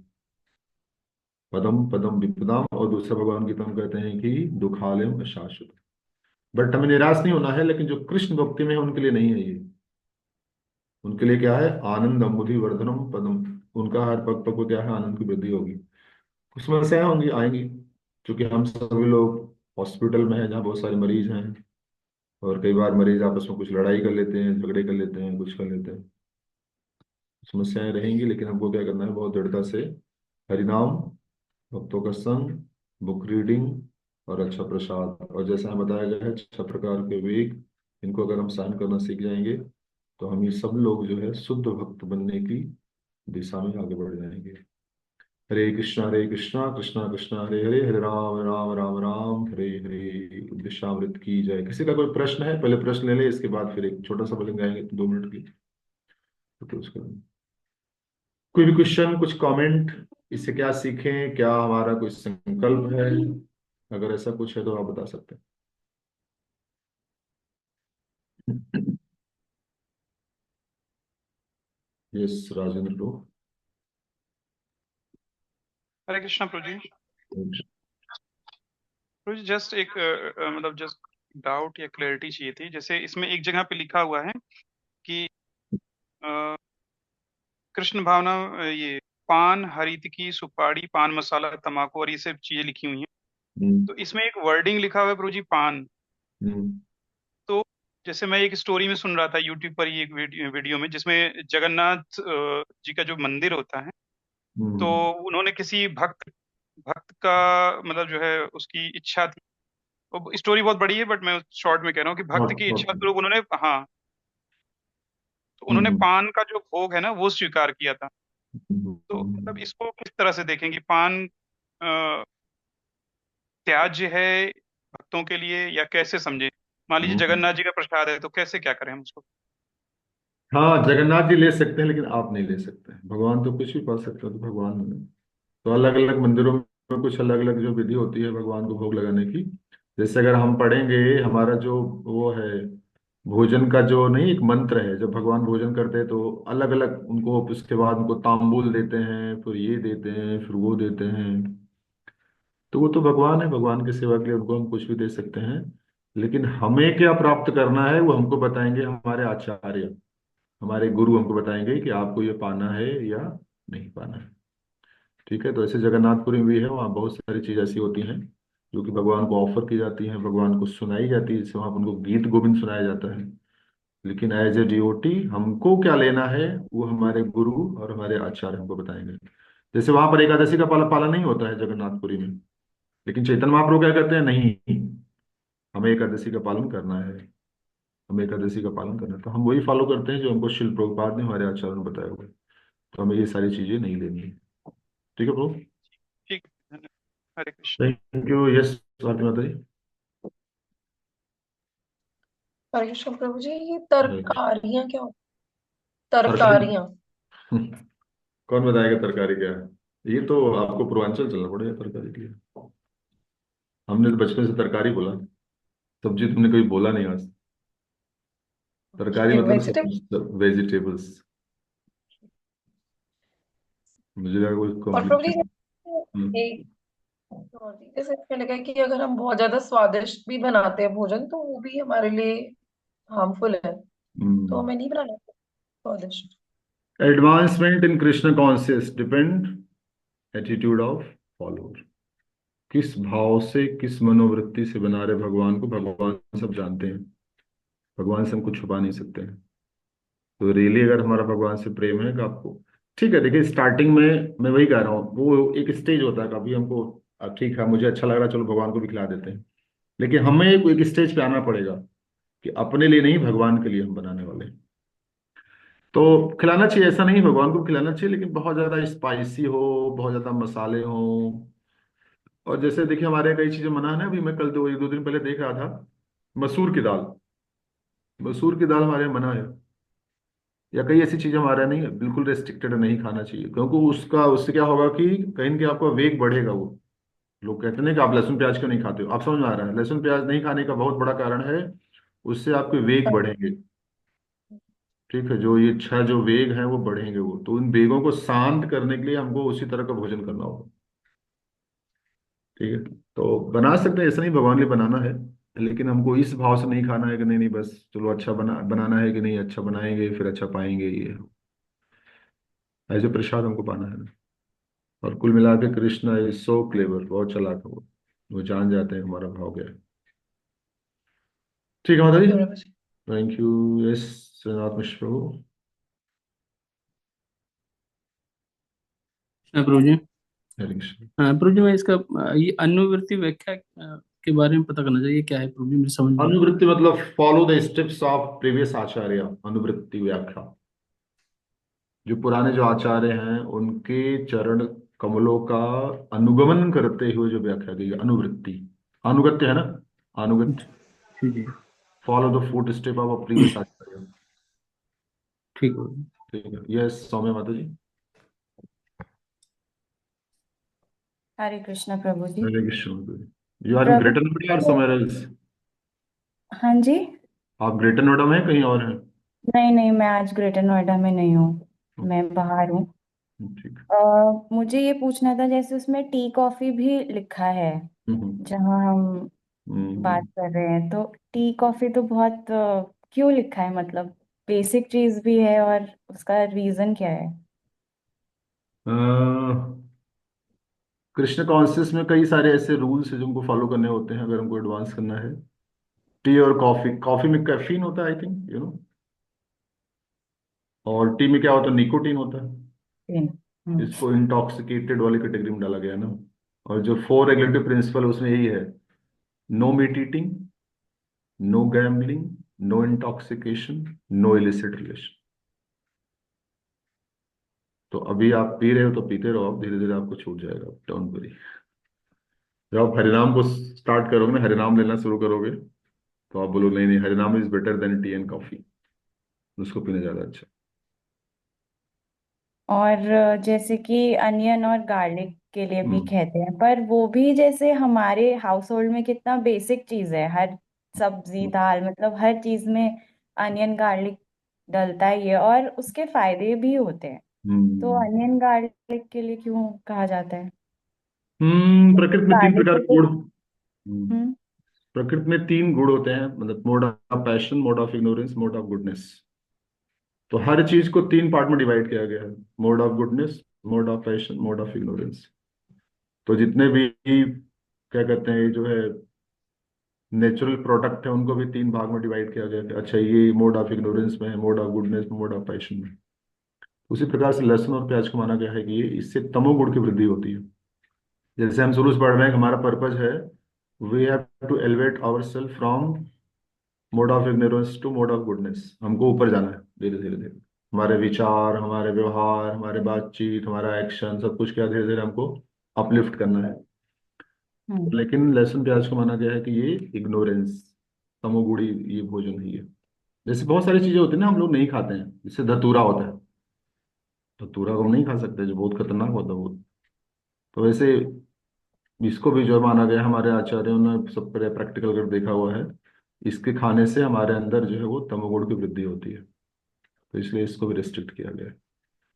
पदम पदम विपदाम, और दूसरा भगवान गीता में कहते हैं कि दुखालयम शाश्वत। बट हमें निराश नहीं होना है, लेकिन जो कृष्ण भक्ति में है उनके लिए नहीं है ये। उनके लिए क्या है, आनंदम बुद्धि वर्धनम पदम। उनका हर पग पग को क्या है, आनंद की वृद्धि होगी। कुछ समस्याएं होंगी, आएंगी, क्योंकि हम सभी लोग हॉस्पिटल में हैं जहाँ बहुत सारे मरीज हैं, और कई बार मरीज आपस में कुछ लड़ाई कर लेते हैं, झगड़े कर लेते हैं, कुछ कर लेते हैं। समस्याएं रहेंगी, लेकिन हमको क्या करना है, बहुत दृढ़ता से हरिनाम, भक्तों का संग, बुक रीडिंग, और अच्छा प्रसाद, और जैसा हमें बताया गया है 6 प्रकार के वेग, इनको अगर हम सहन करना सीख जाएंगे तो हम ये सब लोग जो है शुद्ध भक्त बनने की दिशा में आगे बढ़ जाएंगे। हरे कृष्णा कृष्णा कृष्णा हरे हरे, हरे राम राम राम राम हरे हरे। दिशामृत की जय। किसी का कोई प्रश्न है? पहले प्रश्न ले ले, इसके बाद फिर एक छोटा सा बोलेंगे, गाएंगे 2 मिनट की, तो क्लोज करेंगे। कोई भी क्वेश्चन, कुछ कमेंट, इससे क्या सीखें, क्या हमारा कोई संकल्प है? अगर ऐसा कुछ है तो आप बता सकते हैं। यस राजेंद्र लो। हरे कृष्णा प्रभु जी। प्रभु जी जस्ट एक मतलब जस्ट डाउट या क्लैरिटी चाहिए थी। जैसे इसमें एक जगह पे लिखा हुआ है कि अ, कृष्ण भावना, ये पान, हरितकी, सुपारी, पान मसाला, तम्बाकू और ये सब चीजें लिखी हुई हैं। हम्म, तो इसमें एक वर्डिंग लिखा हुआ है प्रभु जी, पान। हम्म, तो जैसे मैं एक स्टोरी में सुन रहा था यूट्यूब पर, ये एक वीडियो में, जिसमें जगन्नाथ जी का जो मंदिर होता है, तो हम्म, उन्होंने किसी भक्त भक्त का मतलब जो है उसकी इच्छा थी। वो स्टोरी बहुत बड़ी है, बट मैं शॉर्ट में कह रहा हूँ कि भक्त शॉर्ट की शॉर्ट इच्छा स्वरूप उन्होंने, हाँ, तो उन्होंने हम्म, पान का जो भोग है ना वो स्वीकार किया था। तो मतलब हम्म, इसको किस तरह से देखें कि पान त्याज्य है भक्तों के लिए, या कैसे समझे? मान लीजिए जगन्नाथ जी का प्रसाद है तो कैसे क्या करें हम उसको? हाँ, जगन्नाथ जी ले सकते हैं लेकिन आप नहीं ले सकते हैं। भगवान तो कुछ भी पा सकते हो, तो भगवान ने तो अलग अलग मंदिरों में कुछ अलग अलग जो विधि होती है भगवान को भोग लगाने की। जैसे अगर हम पढ़ेंगे, हमारा जो वो है भोजन का जो नहीं एक मंत्र है, जब भगवान भोजन करते हैं तो अलग अलग उनको उसके बाद उनको तांबूल देते हैं, फिर ये देते हैं, फिर वो देते हैं। तो वो तो भगवान है, भगवान की सेवा के लिए उनको हम कुछ भी दे सकते हैं। लेकिन हमें क्या प्राप्त करना है वो हमको बताएंगे हमारे आचार्य, हमारे गुरु हमको बताएंगे कि आपको ये पाना है या नहीं पाना है। ठीक है, तो ऐसे जगन्नाथपुरी में भी है, वहाँ बहुत सारी चीज ऐसी होती हैं जो कि भगवान को ऑफर की जाती हैं, भगवान को सुनाई जाती है, जैसे वहाँ पर उनको गीत गोविंद सुनाया जाता है। लेकिन एज ए डिवोटी हमको क्या लेना है वो हमारे गुरु और हमारे आचार्य हमको बताएंगे। जैसे वहां पर एकादशी का पालन नहीं होता है जगन्नाथपुरी में, लेकिन चैतन्य महाप्रभु क्या कहते हैं, नहीं, हमें एकादशी का पालन करना है, हमें एकादशी का पालन करना है। तो हम वही फॉलो करते हैं जो हमको शिल प्रभुपाद ने हमारे आचार्य ने बताया हुआ है। तो हमें ये सारी चीजें नहीं लेनी है। ठीक है प्रभु, ठीक है, धन्यवाद। Hare Krishna. Thank you. Yes, Swati माता जी। हरे कृष्ण प्रभु जी, ये हरे कृष्ण। तरकारियां क्या होती? तरकारी तरकारियां। कौन बताएगा तरकारी क्या है? ये तो आपको पूर्वांचल चलना पड़ेगा तरकारी के लिए। हमने तो बचपन से तरकारी बोला, सब्जी तुमने कभी बोला नहीं आज। तरकारी मतलब वेजिटेबल। सब वेजिटेबल्स। मुझे लगा कोई और प्रभु जी, कॉम्प्लिकेशन। एक और चीज़, जैसे इसमें लगा है कि अगर हम बहुत ज्यादा स्वादिष्ट भी बनाते हैं भोजन तो वो भी हमारे लिए हार्मफुल है, तो हमें नहीं बनाना स्वादिष्ट। Advancement in Krishna conscious depend attitude of follower. किस भाव से, किस मनोवृत्ति से बना रहे भगवान को, भगवान सब जानते हैं। भगवान से हम कुछ छुपा नहीं सकते हैं। तो रियली अगर हमारा भगवान से प्रेम है कि आपको, ठीक है, देखिए स्टार्टिंग में मैं वही कह रहा हूँ, वो एक स्टेज होता है कभी हमको, ठीक है मुझे अच्छा लग रहा है, चलो भगवान को भी खिला देते हैं। लेकिन हमें एक स्टेज पे आना पड़ेगा कि अपने लिए नहीं, भगवान के लिए हम बनाने वाले हैं। तो खिलाना चाहिए, ऐसा नहीं भगवान को खिलाना चाहिए, लेकिन बहुत ज्यादा स्पाइसी हो, बहुत ज्यादा मसाले हो। और जैसे देखिए हमारे यहाँ कई चीजें मना है ना, अभी मैं कल दो एक दो दिन पहले देख रहा था, मसूर की दाल, मसूर की दाल हमारे यहाँ मना है। या कई ऐसी चीजें हमारे यहाँ नहीं है, बिल्कुल रेस्ट्रिक्टेड, नहीं खाना चाहिए, क्योंकि उसका उससे क्या होगा कि कहीं ना कहीं आपका वेग बढ़ेगा। वो लोग कहते हैं कि आप लहसुन प्याज क्यों नहीं खाते हो, आप समझ में आ रहा है, लहसुन प्याज नहीं खाने का बहुत बड़ा कारण है, उससे आपके वेग बढ़ेंगे। ठीक है, जो ये छह जो वेग हैं वो बढ़ेंगे, वो तो उन वेगों को शांत करने के लिए हमको उसी तरह का भोजन करना होगा। ठीक है, तो बना सकते हैं, ऐसा नहीं भगवान के लिए बनाना है, लेकिन हमको इस भाव से नहीं खाना है कि नहीं नहीं बस चलो अच्छा बनाना है कि नहीं, अच्छा बनाएंगे फिर अच्छा पाएंगे, ये ऐसे प्रसाद हमको पाना है। और कुल मिला के कृष्णा इज सो क्लेवर, बहुत चालाक है वो जान जाते हैं हमारा भाव क्या है। ठीक है माता जी, थैंक यू। यस, श्रीनाथ मिश्र प्रभु। हाँ प्रभु जी। हरे कृष्ण। हाँ प्रभु जी, मैं इसका ये अनुवृत्ति व्याख्या के बारे में पता करना चाहिए, क्या है प्रभु जी, मुझे समझ में। अनुवृत्ति मतलब follow the steps of previous आचार्य, अनुवृत्ति व्याख्या। जो पुराने जो आचार्य हैं उनके चरण कमलों का अनुगमन करते हुए जो व्याख्या की है, अनुवृत्ति। अनुगत्य है ना, अनुगत्य, जी जी, follow the foot step of previous आचार्य। ठीक है। ठीक है, यस सौम्य माता जी। हरे कृष्ण प्रभु जी। Hare Krishna. You are in प्रभु ग्रेटर नोएडा और समवेयर एल्स? हाँ जी। आप ग्रेटर नोएडा में हैं कहीं और हैं? नहीं नहीं, मैं आज ग्रेटर नोएडा में नहीं हूँ, मैं बाहर हूँ। ठीक। मुझे ये पूछना था, जैसे उसमें टी कॉफी भी लिखा है हम्म, जहाँ हम बात कर रहे हैं, तो टी कॉफी तो बहुत क्यों लिखा है, मतलब बेसिक चीज भी है, और उसका रीजन क्या है? कृष्ण कॉन्शियस में कई सारे ऐसे रूल्स हैं जो हमको फॉलो करने होते हैं अगर हमको एडवांस करना है। टी और कॉफी, कॉफी में कैफीन होता है आई थिंक यू नो, और टी में क्या होता है, निकोटीन होता है। हम्म। इसको इंटॉक्सिकेटेड वाली कैटेगरी में डाला गया है ना। और जो फोर रेगुलेटरी प्रिंसिपल उसमें यही है, no meat eating, no gambling, no intoxication, no illicit relation. तो अभी आप पी रहे हो तो पीते रहो, धीरे धीरे आपको छूट जाएगा, डोंट वरी। जब आप हरिनाम को स्टार्ट करोगे ना, हरिनाम लेना शुरू करोगे, तो आप बोलो नहीं नहीं, हरिनाम is better than T and coffee, उसको पीने ज्यादा अच्छा। और जैसे कि अनियन और गार्लिक के लिए भी हम्म कहते हैं, पर वो भी जैसे हमारे हाउस होल्ड में कितना बेसिक चीज है, हर सब्जी दाल मतलब हर चीज में अनियन गार्लिक डलता ही है और उसके फायदे भी होते हैं। तो हम्म अनियन गार्लिक के लिए क्यों कहा जाता है? प्रकृति में तीन गार्लिक प्रकार को के तो गुण। हम्म प्रकृति में तीन गुण होते हैं, मतलब mode of passion, mode of ignorance, mode of goodness. तो हर चीज को तीन पार्ट में डिवाइड किया गया है, mode of goodness, mode of passion, mode of ignorance. तो जितने भी क्या कहते हैं, ये जो है नेचुरल प्रोडक्ट है, उनको भी तीन भाग में डिवाइड किया गया है। अच्छा, ये मोड ऑफ इग्नोरेंस में है, मोड ऑफ गुडनेस में, मोड ऑफ पैशन में। उसी प्रकार से लहसुन और प्याज को माना गया है कि ये इससे तमोगुण की वृद्धि होती है। जैसे हम शुरू से पढ़ रहे हैं कि हमारा पर्पज है, we have to elevate our self from mode of ignorance to mode of goodness. हमको ऊपर जाना है धीरे धीरे धीरे। हमारे विचार, हमारे व्यवहार, हमारे बातचीत, हमारा एक्शन, सब कुछ क्या धीरे धीरे हमको अपलिफ्ट करना है। हम्म लेकिन लहसुन प्याज को माना गया है कि ये इग्नोरेंस, तमोगुणी ये भोजन ही है। जैसे बहुत सारी चीजें होती है ना, हम लोग नहीं खाते हैं, जैसे धतूरा होता है। धतूरा को हम नहीं खा सकते, जो बहुत खतरनाक होता है वो। तो वैसे इसको भी जो माना गया, हमारे आचार्यों ने सब पर प्रैक्टिकल कर देखा हुआ है, इसके खाने से हमारे अंदर जो है वो तमोगुण की वृद्धि होती है। तो इसलिए इसको भी रिस्ट्रिक्ट किया गया है।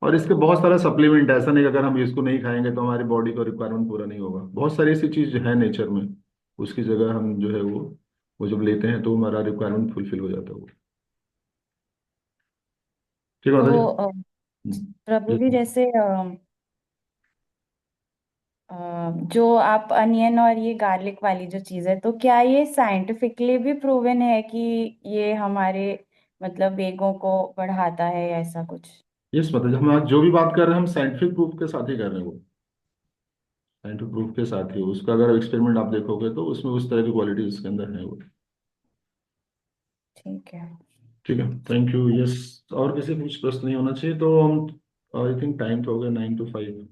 और इसके बहुत सारा सप्लीमेंट, ऐसा नहीं कि अगर हम इसको नहीं खाएंगे तो हमारी बॉडी का रिक्वायरमेंट पूरा नहीं होगा। बहुत सारी ऐसी चीज है नेचर में, उसकी जगह हम जो है वो जब लेते हैं तो हमारा रिक्वायरमेंट फुलफिल हो जाता है वो। ठीक है माता तो जी। प्रभु जी जैसे जो आप अनियन और ये गार्लिक वाली जो चीज है, तो क्या ये साइंटिफिकली भी प्रूवन है कि ये हमारे मतलब वेगों को बढ़ाता है या ऐसा कुछ? यस माता जी, हम आज जो भी बात कर रहे हैं हम साइंटिफिक प्रूफ के साथ ही कर रहे हैं वो। साइंटिफिक प्रूफ के साथ ही उसका अगर एक्सपेरिमेंट आप देखोगे तो उसमें उस तरह की क्वालिटी उसके अंदर है वो। ठीक है। ठीक है, थैंक यू। यस, और किसी कुछ प्रश्न नहीं होना चाहिए तो हम, आई थिंक टाइम तो हो गया 9 to 5।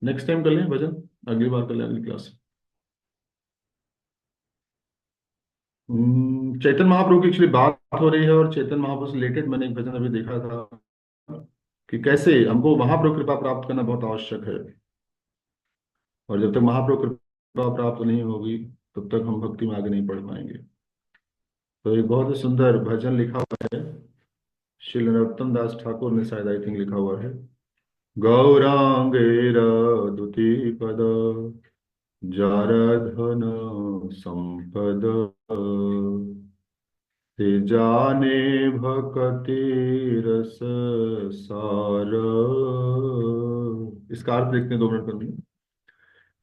नेक्स्ट टाइम कर लें भजन, अगली बार कर लें अगली क्लास। चैतन्य महाप्रभु की एक्चुअली बात हो रही है, और चैतन्य महाप्रभु से रिलेटेड मैंने एक भजन अभी देखा था कि कैसे हमको महाप्रभु कृपा प्राप्त करना बहुत आवश्यक है। और जब तक महाप्रभु कृपा प्राप्त नहीं होगी तब तक हम भक्ति में आगे नहीं बढ़ पाएंगे। तो एक बहुत ही सुंदर भजन लिखा हुआ है, श्री नरोत्तम दास ठाकुर ने शायद आई थिंक लिखा हुआ है। गौरांगेर दुति पद जरधन संपद ते जाने भक्ति रस सार। इसका अर्थ देखते हैं 2 मिनट में।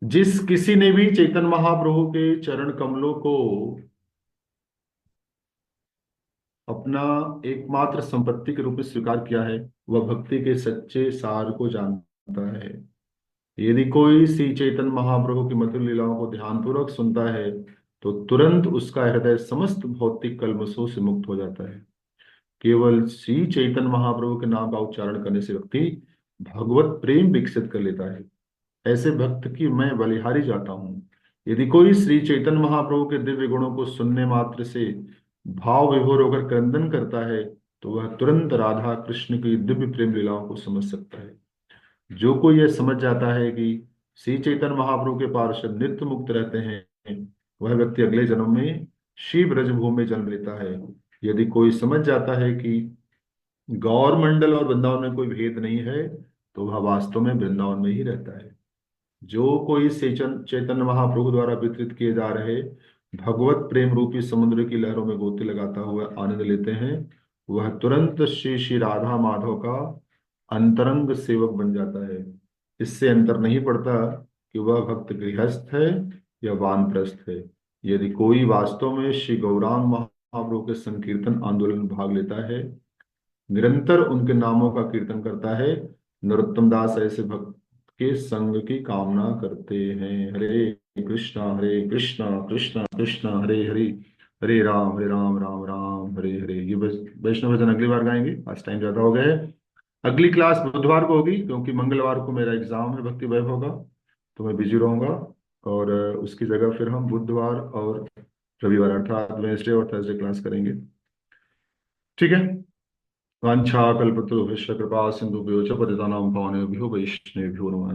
जिस किसी ने भी चैतन्य महाप्रभु के चरण कमलों को अपना एकमात्र संपत्ति के रूप में स्वीकार किया है, वह भक्ति के सच्चे सार को जानता है। यदि कोई श्री चैतन्य महाप्रभु की मधुर लीलाओं को ध्यानपूर्वक सुनता है तो तुरंत उसका हृदय समस्त भौतिक कल्मशों से मुक्त हो जाता है। केवल श्री चैतन्य महाप्रभु के नाम का उच्चारण करने से व्यक्ति भगवत प्रेम विकसित कर लेता है। ऐसे भक्त की मैं बलिहारी जाता हूँ। यदि कोई श्री चैतन्य महाप्रभु के दिव्य गुणों को सुनने मात्र से भाव विभोर होकर क्रंदन करता है तो वह तुरंत राधा कृष्ण की दिव्य प्रेम लीलाओं को समझ सकता है। जो कोई यह समझ जाता है कि श्री चैतन्य महाप्रभु के पार्षद नित्य मुक्त रहते हैं, वह व्यक्ति अगले जन्म में श्री ब्रजभूमि में जन्म लेता है। यदि कोई समझ जाता है कि गौर मंडल और वृंदावन में कोई भेद नहीं है तो वह वास्तव में वृंदावन में ही रहता है। जो कोई चैतन्य महाप्रभु द्वारा वितरित किए जा रहे भगवत प्रेम रूपी समुद्र की लहरों में गोते लगाता हुआ आनंद लेते हैं, वह तुरंत श्री श्री राधा माधव का अंतरंग सेवक बन जाता है। इससे अंतर नहीं पड़ता कि वह भक्त गृहस्थ है या वानप्रस्थ है। यदि कोई वास्तव में श्री गौरांग महाप्रभु के संकीर्तन आंदोलन में भाग लेता है, निरंतर उनके नामों का कीर्तन करता है, नरोत्तम दास ऐसे भक्त के संग की कामना करते हैं। हरे कृष्णा कृष्णा कृष्णा हरे हरे, हरे राम राम राम हरे हरे। ये वैष्णव भजन अगली बार गाएंगे, आज टाइम ज्यादा हो गया है। अगली क्लास बुधवार को होगी क्योंकि मंगलवार को मेरा एग्जाम है भक्ति वैभव का, तो मैं बिजी रहूंगा। और उसकी जगह फिर हम बुधवार और रविवार अर्थात वेडनेसडे और थर्सडे क्लास करेंगे। ठीक है। वाञ्छाकल्पतरुभ्यश्च कृपा सिन्धुभ्यो च पतितानां पावनेभ्यो वैष्णवेभ्यो नमः।